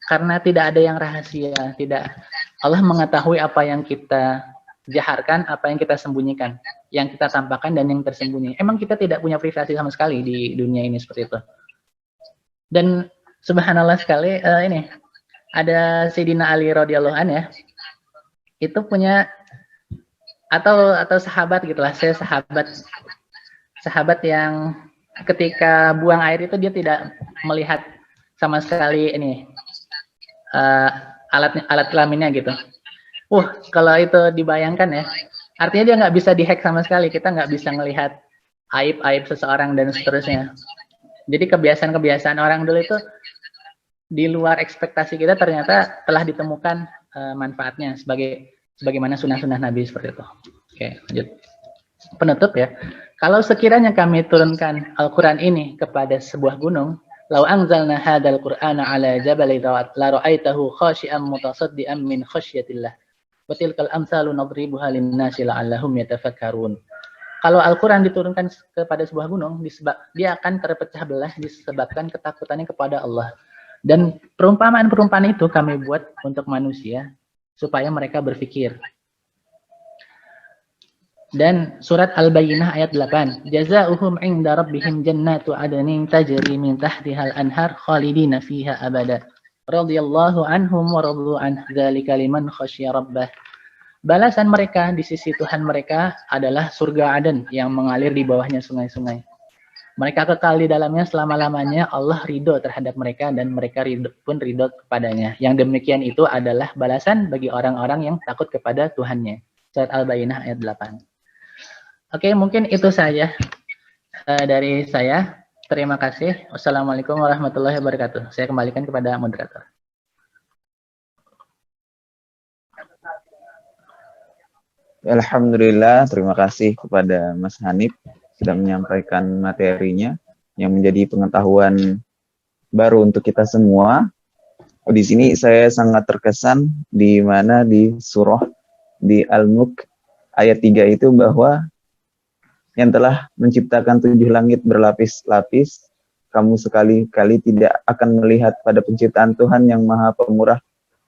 Karena tidak ada yang rahasia, Allah mengetahui apa yang kita jaharkan, apa yang kita sembunyikan, yang kita tampakkan dan yang tersembunyi. Emang kita tidak punya privasi sama sekali di dunia ini seperti itu. Dan subhanallah sekali, ini ada Sayyidina Ali radhiyallahu anhu ya. Itu punya atau sahabat gitulah, saya sahabat yang ketika buang air itu dia tidak melihat sama sekali ini alat kelaminnya gitu. Kalau itu dibayangkan ya, artinya dia nggak bisa dihack sama sekali. Kita nggak bisa melihat aib-aib seseorang dan seterusnya. Jadi kebiasaan-kebiasaan orang dulu itu di luar ekspektasi kita ternyata telah ditemukan manfaatnya sebagaimana sunnah-sunnah Nabi seperti itu. Oke, lanjut. Penutup ya. Kalau sekiranya kami turunkan Al-Quran ini kepada sebuah gunung, lau anzalna hadzal Qur'ana ala jabalin la ra'aitahu khashi'an mutasaddian min khasyatillah. Wa tilkal amsalu nadribuha lin-nasi la'allahum yatafakkarun. Kalau Al-Quran diturunkan kepada sebuah gunung, dia akan terpecah belah disebabkan ketakutannya kepada Allah. Dan perumpamaan-perumpamaan itu kami buat untuk manusia supaya mereka berpikir. Dan surat Al-Bayyinah ayat 8. Jazaohum 'inda rabbihim jannatu 'adnin tajri min tahtihal anhar khalidina fiha abada. Radhiyallahu anhum wa radu an dzalika liman khasyya rabbah. Balasan mereka di sisi Tuhan mereka adalah surga Aden yang mengalir di bawahnya sungai-sungai. Mereka kekal di dalamnya selama-lamanya. Allah ridho terhadap mereka dan mereka pun ridho kepadanya. Yang demikian itu adalah balasan bagi orang-orang yang takut kepada Tuhannya. Surat Al-Bayyinah ayat 8. Oke, mungkin itu saja dari saya. Terima kasih. Wassalamualaikum warahmatullahi wabarakatuh. Saya kembalikan kepada moderator. Alhamdulillah, terima kasih kepada Mas Hanif sudah menyampaikan materinya yang menjadi pengetahuan baru untuk kita semua. Di sini saya sangat terkesan di mana di surah di Al-Mulk ayat 3 itu bahwa yang telah menciptakan 7 langit berlapis-lapis, kamu sekali-kali tidak akan melihat pada penciptaan Tuhan yang Maha Pemurah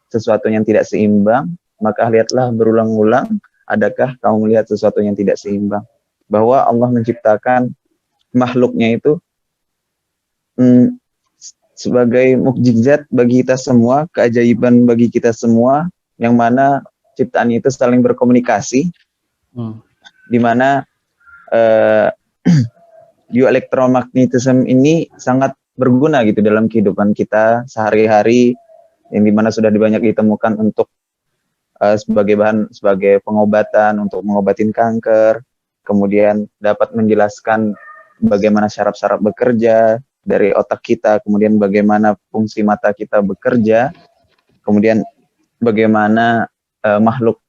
sesuatu yang tidak seimbang, maka lihatlah berulang-ulang, adakah kamu melihat sesuatu yang tidak seimbang? Bahwa Allah menciptakan makhluknya itu sebagai mukjizat bagi kita semua, keajaiban bagi kita semua, yang mana ciptaan itu saling berkomunikasi, di mana bioelektromagnetisme ini sangat berguna gitu dalam kehidupan kita sehari-hari, yang dimana sudah banyak ditemukan untuk sebagai pengobatan untuk mengobatin kanker, kemudian dapat menjelaskan bagaimana syaraf-syaraf bekerja dari otak kita, kemudian bagaimana fungsi mata kita bekerja, kemudian bagaimana makhluk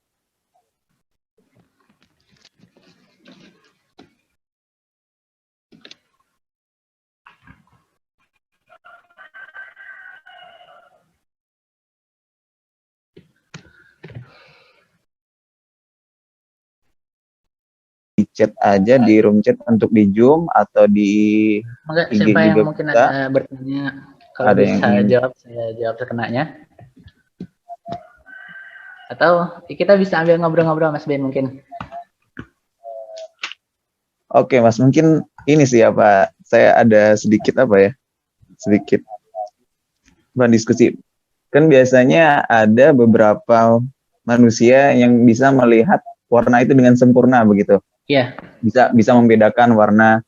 di chat aja, di room chat untuk di Zoom atau di IG siapa yang juga mungkin bisa. ada bertanya, kalau Ada bisa yang jawab, saya jawab sekenanya. Atau kita bisa ambil ngobrol-ngobrol Mas Ben mungkin. Oke Mas, mungkin ini sih apa, saya ada sedikit bahan diskusi. Kan biasanya ada beberapa manusia yang bisa melihat warna itu dengan sempurna begitu. Iya. Bisa membedakan warna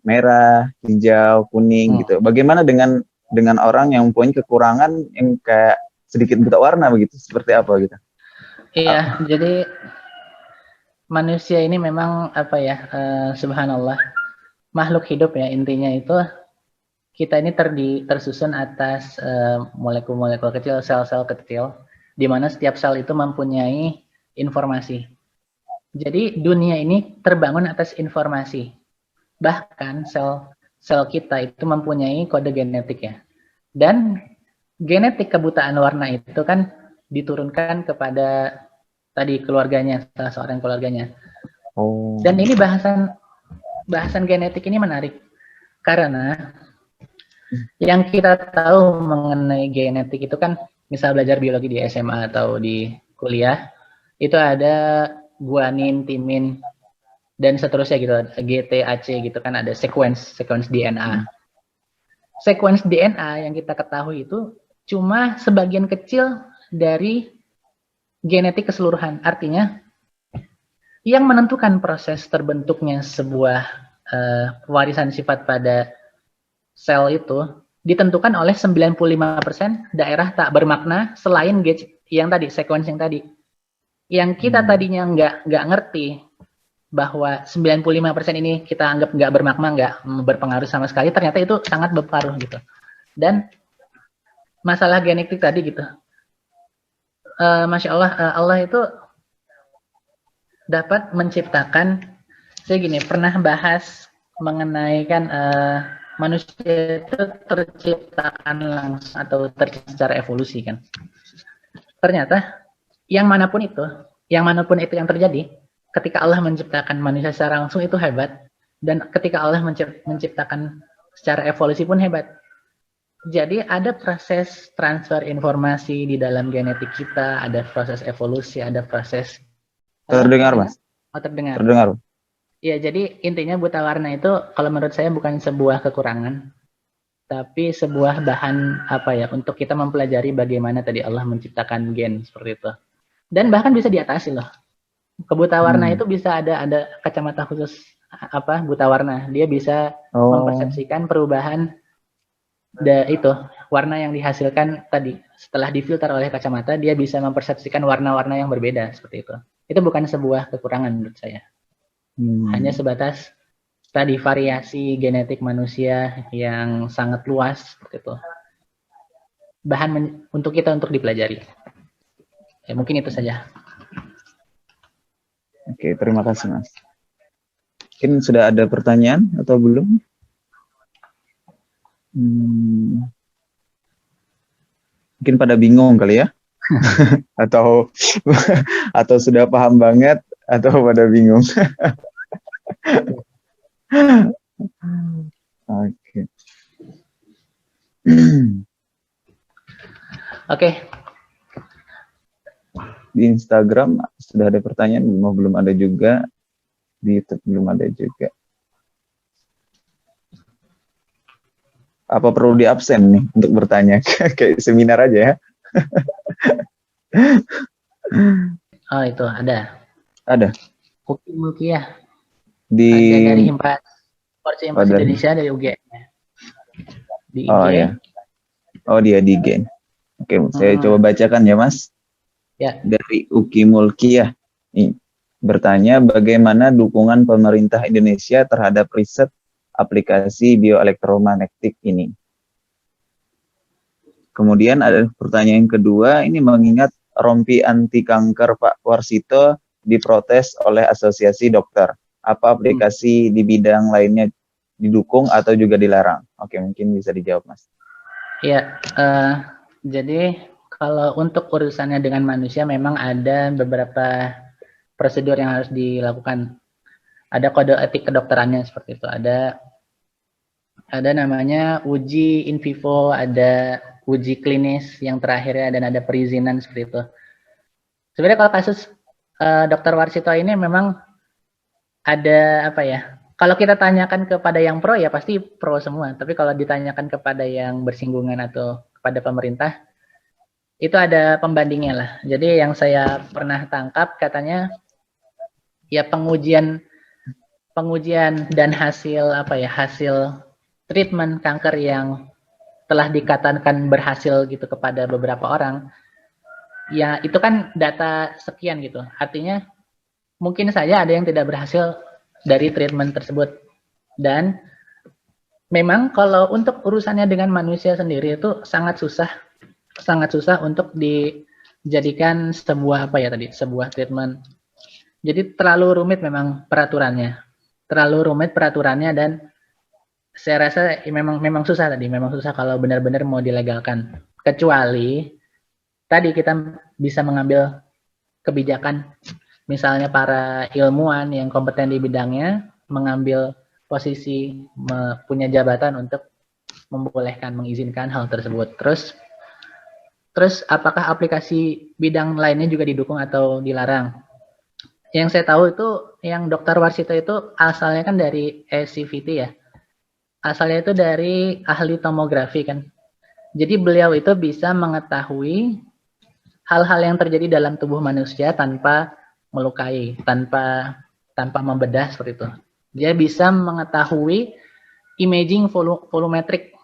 merah, hijau, kuning gitu. Bagaimana dengan orang yang mempunyai kekurangan yang kayak sedikit buta warna begitu? Seperti apa gitu? Iya, jadi manusia ini memang subhanallah, makhluk hidup ya, intinya itu kita ini tersusun atas molekul-molekul kecil, sel-sel kecil, di mana setiap sel itu mempunyai informasi. Jadi dunia ini terbangun atas informasi. Bahkan sel kita itu mempunyai kode genetik ya. Dan genetik kebutaan warna itu kan diturunkan kepada tadi keluarganya, salah seorang keluarganya. Dan ini bahasan genetik ini menarik karena yang kita tahu mengenai genetik itu kan, misal belajar biologi di SMA atau di kuliah, itu ada guanin, timin, dan seterusnya gitu, GTAC gitu kan, ada sequence DNA. Sequence DNA yang kita ketahui itu cuma sebagian kecil dari genetik keseluruhan. Artinya yang menentukan proses terbentuknya sebuah warisan sifat pada sel itu ditentukan oleh 95% daerah tak bermakna selain yang tadi, sequence yang tadi. Yang kita tadinya nggak ngerti bahwa 95% ini kita anggap nggak bermakna, nggak berpengaruh sama sekali, ternyata itu sangat berpengaruh gitu. Dan masalah genetik tadi gitu, Masya Allah, Allah itu dapat menciptakan, saya gini, pernah bahas mengenai kan manusia itu terciptakan langsung atau tercipta secara evolusi kan. Ternyata yang manapun itu yang terjadi, ketika Allah menciptakan manusia secara langsung itu hebat, dan ketika Allah menciptakan secara evolusi pun hebat. Jadi ada proses transfer informasi di dalam genetik kita, ada proses evolusi, ada proses. Terdengar Mas? Oh, terdengar. Terdengar. Ya, jadi intinya buta warna itu kalau menurut saya bukan sebuah kekurangan, tapi sebuah bahan apa ya untuk kita mempelajari bagaimana tadi Allah menciptakan gen seperti itu. Dan bahkan bisa diatasi loh. Kebuta warna itu bisa ada kacamata khusus apa buta warna. Dia bisa mempersepsikan perubahan itu warna yang dihasilkan tadi setelah difilter oleh kacamata, dia bisa mempersepsikan warna-warna yang berbeda seperti itu. Itu bukan sebuah kekurangan menurut saya. Hanya sebatas tadi variasi genetik manusia yang sangat luas seperti itu. Bahan untuk kita untuk dipelajari. Ya, mungkin itu saja. Oke, terima kasih Mas. Mungkin sudah ada pertanyaan atau belum? Mungkin pada bingung kali ya? atau sudah paham banget atau pada bingung? Oke. Oke. Di Instagram sudah ada pertanyaan, belum ada juga. Di YouTube belum ada juga. Apa perlu di absen nih untuk bertanya? Kayak seminar aja ya? Oh, itu ada. Ada. Mulkiyah. Di ada dari Himpunan Indonesia dari UGM. Di IG. Oh ya. Oh, dia di IG. Oke, saya coba bacakan ya, Mas. Ya. Dari Uki Mulkiyah. Nih, bertanya bagaimana dukungan pemerintah Indonesia terhadap riset aplikasi bioelektromagnetik ini. Kemudian ada pertanyaan kedua, ini mengingat rompi anti kanker Pak Warsito diprotes oleh Asosiasi Dokter. Apa aplikasi di bidang lainnya didukung atau juga dilarang? Oke, mungkin bisa dijawab, Mas. Ya, jadi kalau untuk urusannya dengan manusia memang ada beberapa prosedur yang harus dilakukan. Ada kode etik kedokterannya seperti itu. Ada namanya uji in vivo, ada uji klinis yang terakhirnya, dan ada perizinan seperti itu. Sebenarnya kalau kasus Dr. Warsito ini memang ada apa ya? Kalau kita tanyakan kepada yang pro ya pasti pro semua. Tapi kalau ditanyakan kepada yang bersinggungan atau kepada pemerintah, itu ada pembandingnya lah. Jadi yang saya pernah tangkap katanya ya pengujian dan hasil apa ya, hasil treatment kanker yang telah dikatakan berhasil gitu kepada beberapa orang, ya itu kan data sekian gitu. Artinya mungkin saja ada yang tidak berhasil dari treatment tersebut. Dan memang kalau untuk urusannya dengan manusia sendiri itu sangat susah untuk dijadikan sebuah apa ya tadi, sebuah treatment. Jadi terlalu rumit memang peraturannya. Dan saya rasa memang susah kalau benar-benar mau dilegalkan. Kecuali tadi kita bisa mengambil kebijakan, misalnya para ilmuwan yang kompeten di bidangnya mengambil posisi, punya jabatan untuk membolehkan, mengizinkan hal tersebut. Terus apakah aplikasi bidang lainnya juga didukung atau dilarang? Yang saya tahu itu yang Dr. Warsito itu asalnya kan dari SCVT ya. Asalnya itu dari ahli tomografi kan. Jadi beliau itu bisa mengetahui hal-hal yang terjadi dalam tubuh manusia tanpa melukai, tanpa membedah seperti itu. Dia bisa mengetahui imaging volumetrik.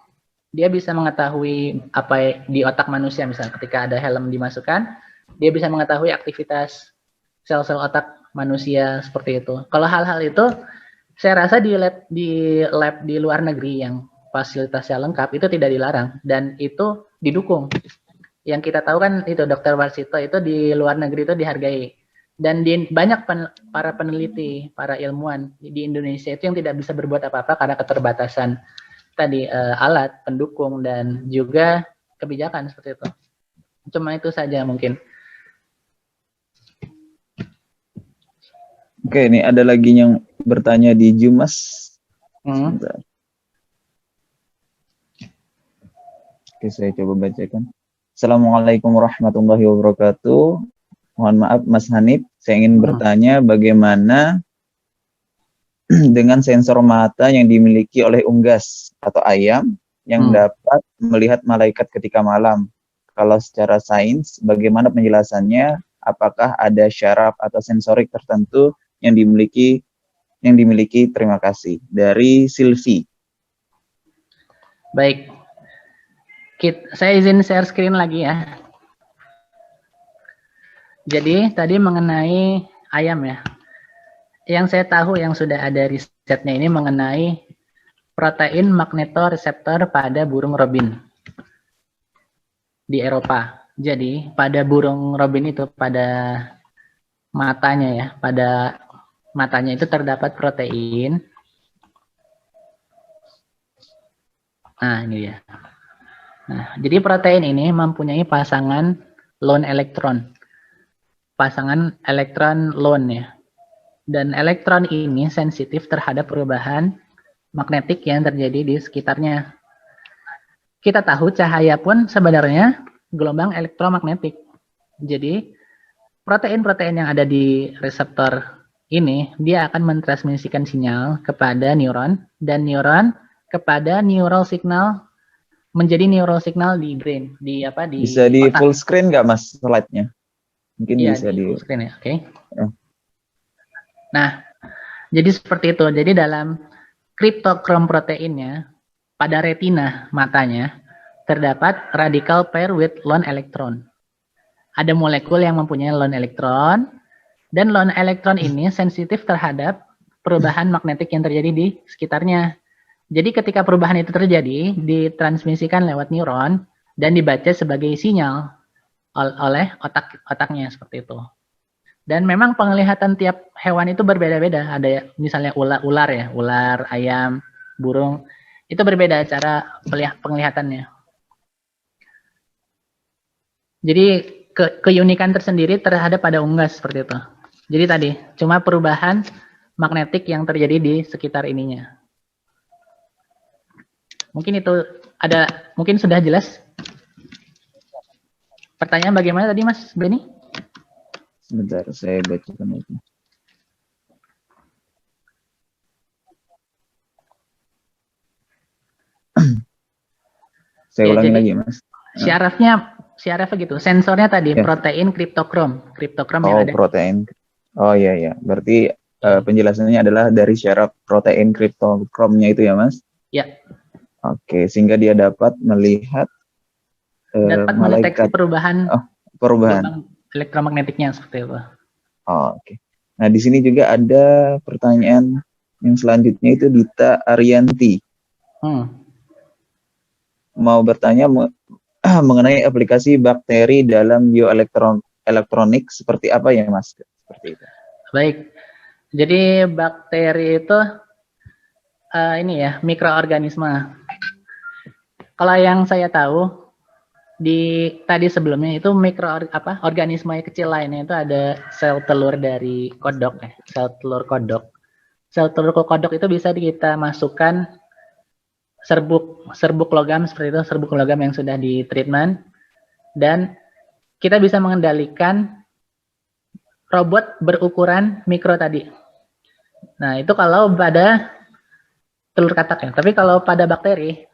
Dia bisa mengetahui apa di otak manusia, misalnya ketika ada helm dimasukkan, dia bisa mengetahui aktivitas sel-sel otak manusia seperti itu. Kalau hal-hal itu saya rasa di lab di luar negeri yang fasilitasnya lengkap itu tidak dilarang dan itu didukung. Yang kita tahu kan itu Dr. Warsito itu di luar negeri itu dihargai, dan banyak para peneliti, para ilmuwan di Indonesia itu yang tidak bisa berbuat apa-apa karena keterbatasan tadi alat pendukung dan juga kebijakan seperti itu. Cuma itu saja mungkin. Oke, ini ada lagi yang bertanya di Jumas. Sebentar. Oke, saya coba bacakan. Assalamualaikum warahmatullahi wabarakatuh. Mohon maaf Mas Hanif, saya ingin bertanya bagaimana dengan sensor mata yang dimiliki oleh unggas atau ayam yang dapat melihat malaikat ketika malam. Kalau secara sains, bagaimana penjelasannya? Apakah ada syaraf atau sensorik tertentu yang dimiliki? Terima kasih. Dari Silvi. Baik. Saya izin share screen lagi ya. Jadi tadi mengenai ayam ya. Yang saya tahu yang sudah ada risetnya ini mengenai protein magnetoreseptor pada burung robin di Eropa. Jadi pada burung robin itu pada matanya ya, pada matanya itu terdapat protein. Nah, ini dia. Nah, jadi protein ini mempunyai pasangan lone elektron. Pasangan elektron lone ya. Dan elektron ini sensitif terhadap perubahan magnetik yang terjadi di sekitarnya. Kita tahu cahaya pun sebenarnya gelombang elektromagnetik. Jadi, protein-protein yang ada di reseptor ini, dia akan mentransmisikan sinyal kepada neuron, dan neuron kepada neural signal, menjadi neural signal di brain, di bisa di otak. Full screen nggak Mas slide-nya? Mungkin ya, bisa di full screen ya, oke. Ya. Nah, jadi seperti itu. Jadi dalam kriptokrom proteinnya, pada retina matanya, terdapat radical pair with lone electron. Ada molekul yang mempunyai lone electron, dan lone electron ini sensitif terhadap perubahan magnetik yang terjadi di sekitarnya. Jadi ketika perubahan itu terjadi, ditransmisikan lewat neuron, dan dibaca sebagai sinyal oleh otaknya seperti itu. Dan memang penglihatan tiap hewan itu berbeda-beda. Ada misalnya ular ya, ular, ayam, burung, itu berbeda cara penglihatannya. Jadi keunikan tersendiri terhadap pada unggas seperti itu. Jadi tadi cuma perubahan magnetik yang terjadi di sekitar ininya. Mungkin itu mungkin sudah jelas. Pertanyaan bagaimana tadi Mas Beni? Sebentar, saya bacakan itu. Saya ulangi lagi Mas. Syarafnya gitu. Sensornya tadi protein kriptokrom yang ada. Protein. Oh iya. Berarti penjelasannya adalah dari syaraf protein kriptokromnya itu ya Mas? Ya. Oke, sehingga dia dapat melihat dapat mendeteksi perubahan elektromagnetiknya seperti itu. Oke. Nah, di sini juga ada pertanyaan yang selanjutnya itu Dita Arianti. Mau bertanya mengenai aplikasi bakteri dalam bioelektronik seperti apa ya Mas? Seperti itu. Baik. Jadi bakteri itu ini ya, mikroorganisme. Kalau yang saya tahu tadi sebelumnya itu organisme kecil lainnya itu ada sel telur dari kodok ya, sel telur kodok. Sel telur kodok itu bisa kita masukkan serbuk logam seperti itu, serbuk logam yang sudah di treatment, dan kita bisa mengendalikan robot berukuran mikro tadi. Nah, itu kalau pada telur katak ya. Tapi kalau pada bakteri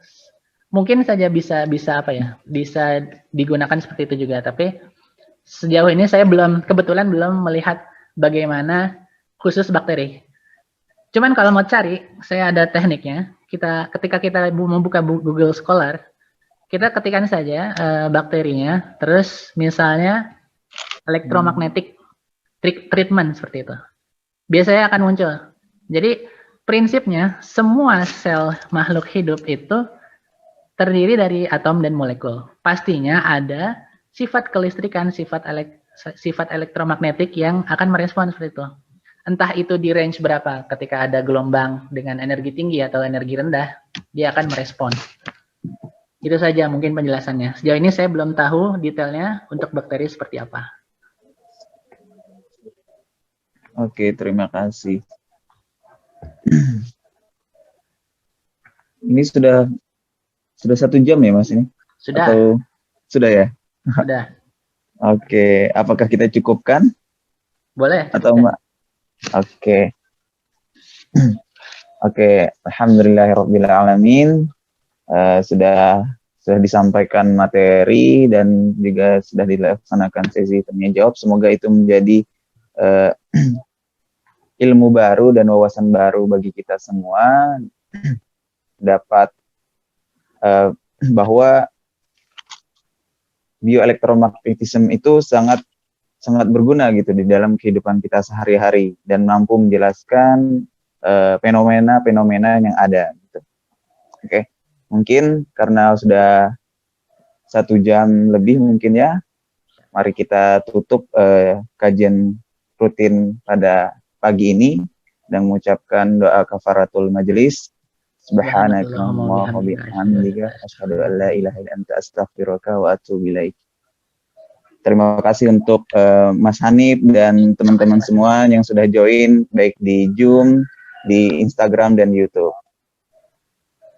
mungkin saja bisa digunakan seperti itu juga. Tapi sejauh ini saya kebetulan belum melihat bagaimana khusus bakteri. Cuman kalau mau cari, saya ada tekniknya. Ketika kita membuka Google Scholar, kita ketikkan saja bakterinya, terus misalnya elektromagnetic treatment seperti itu. Biasanya akan muncul. Jadi prinsipnya semua sel makhluk hidup itu terdiri dari atom dan molekul. Pastinya ada sifat kelistrikan, sifat elektromagnetik yang akan merespons seperti itu. Entah itu di range berapa, ketika ada gelombang dengan energi tinggi atau energi rendah, dia akan merespon. Itu saja mungkin penjelasannya. Sejauh ini saya belum tahu detailnya untuk bakteri seperti apa. Oke, terima kasih. Ini sudah 1 jam ya Mas ini? Sudah. Atau sudah ya? Sudah. Oke, apakah kita cukupkan Boleh. atau enggak? Oke. Oke, alhamdulillahirrabbilalamin. Sudah disampaikan materi dan juga sudah dilaksanakan sesi tanya jawab. Semoga itu menjadi eh, ilmu baru dan wawasan baru bagi kita semua. Dapat bahwa bioelektromagnetisme itu sangat berguna gitu di dalam kehidupan kita sehari-hari dan mampu menjelaskan fenomena-fenomena yang ada. Gitu. Oke, mungkin karena sudah 1 jam lebih mungkin ya, mari kita tutup kajian rutin pada pagi ini dan mengucapkan doa kafaratul majelis. Subhanakallahumma wa bihamdika asyhadu an la ilaha illa anta astaghfiruka wa atubu ilaik. Terima kasih untuk Mas Hanif dan teman-teman semua yang sudah join baik di Zoom, di Instagram dan YouTube.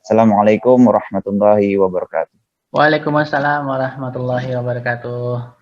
Assalamualaikum warahmatullahi wabarakatuh. Waalaikumsalam warahmatullahi wabarakatuh.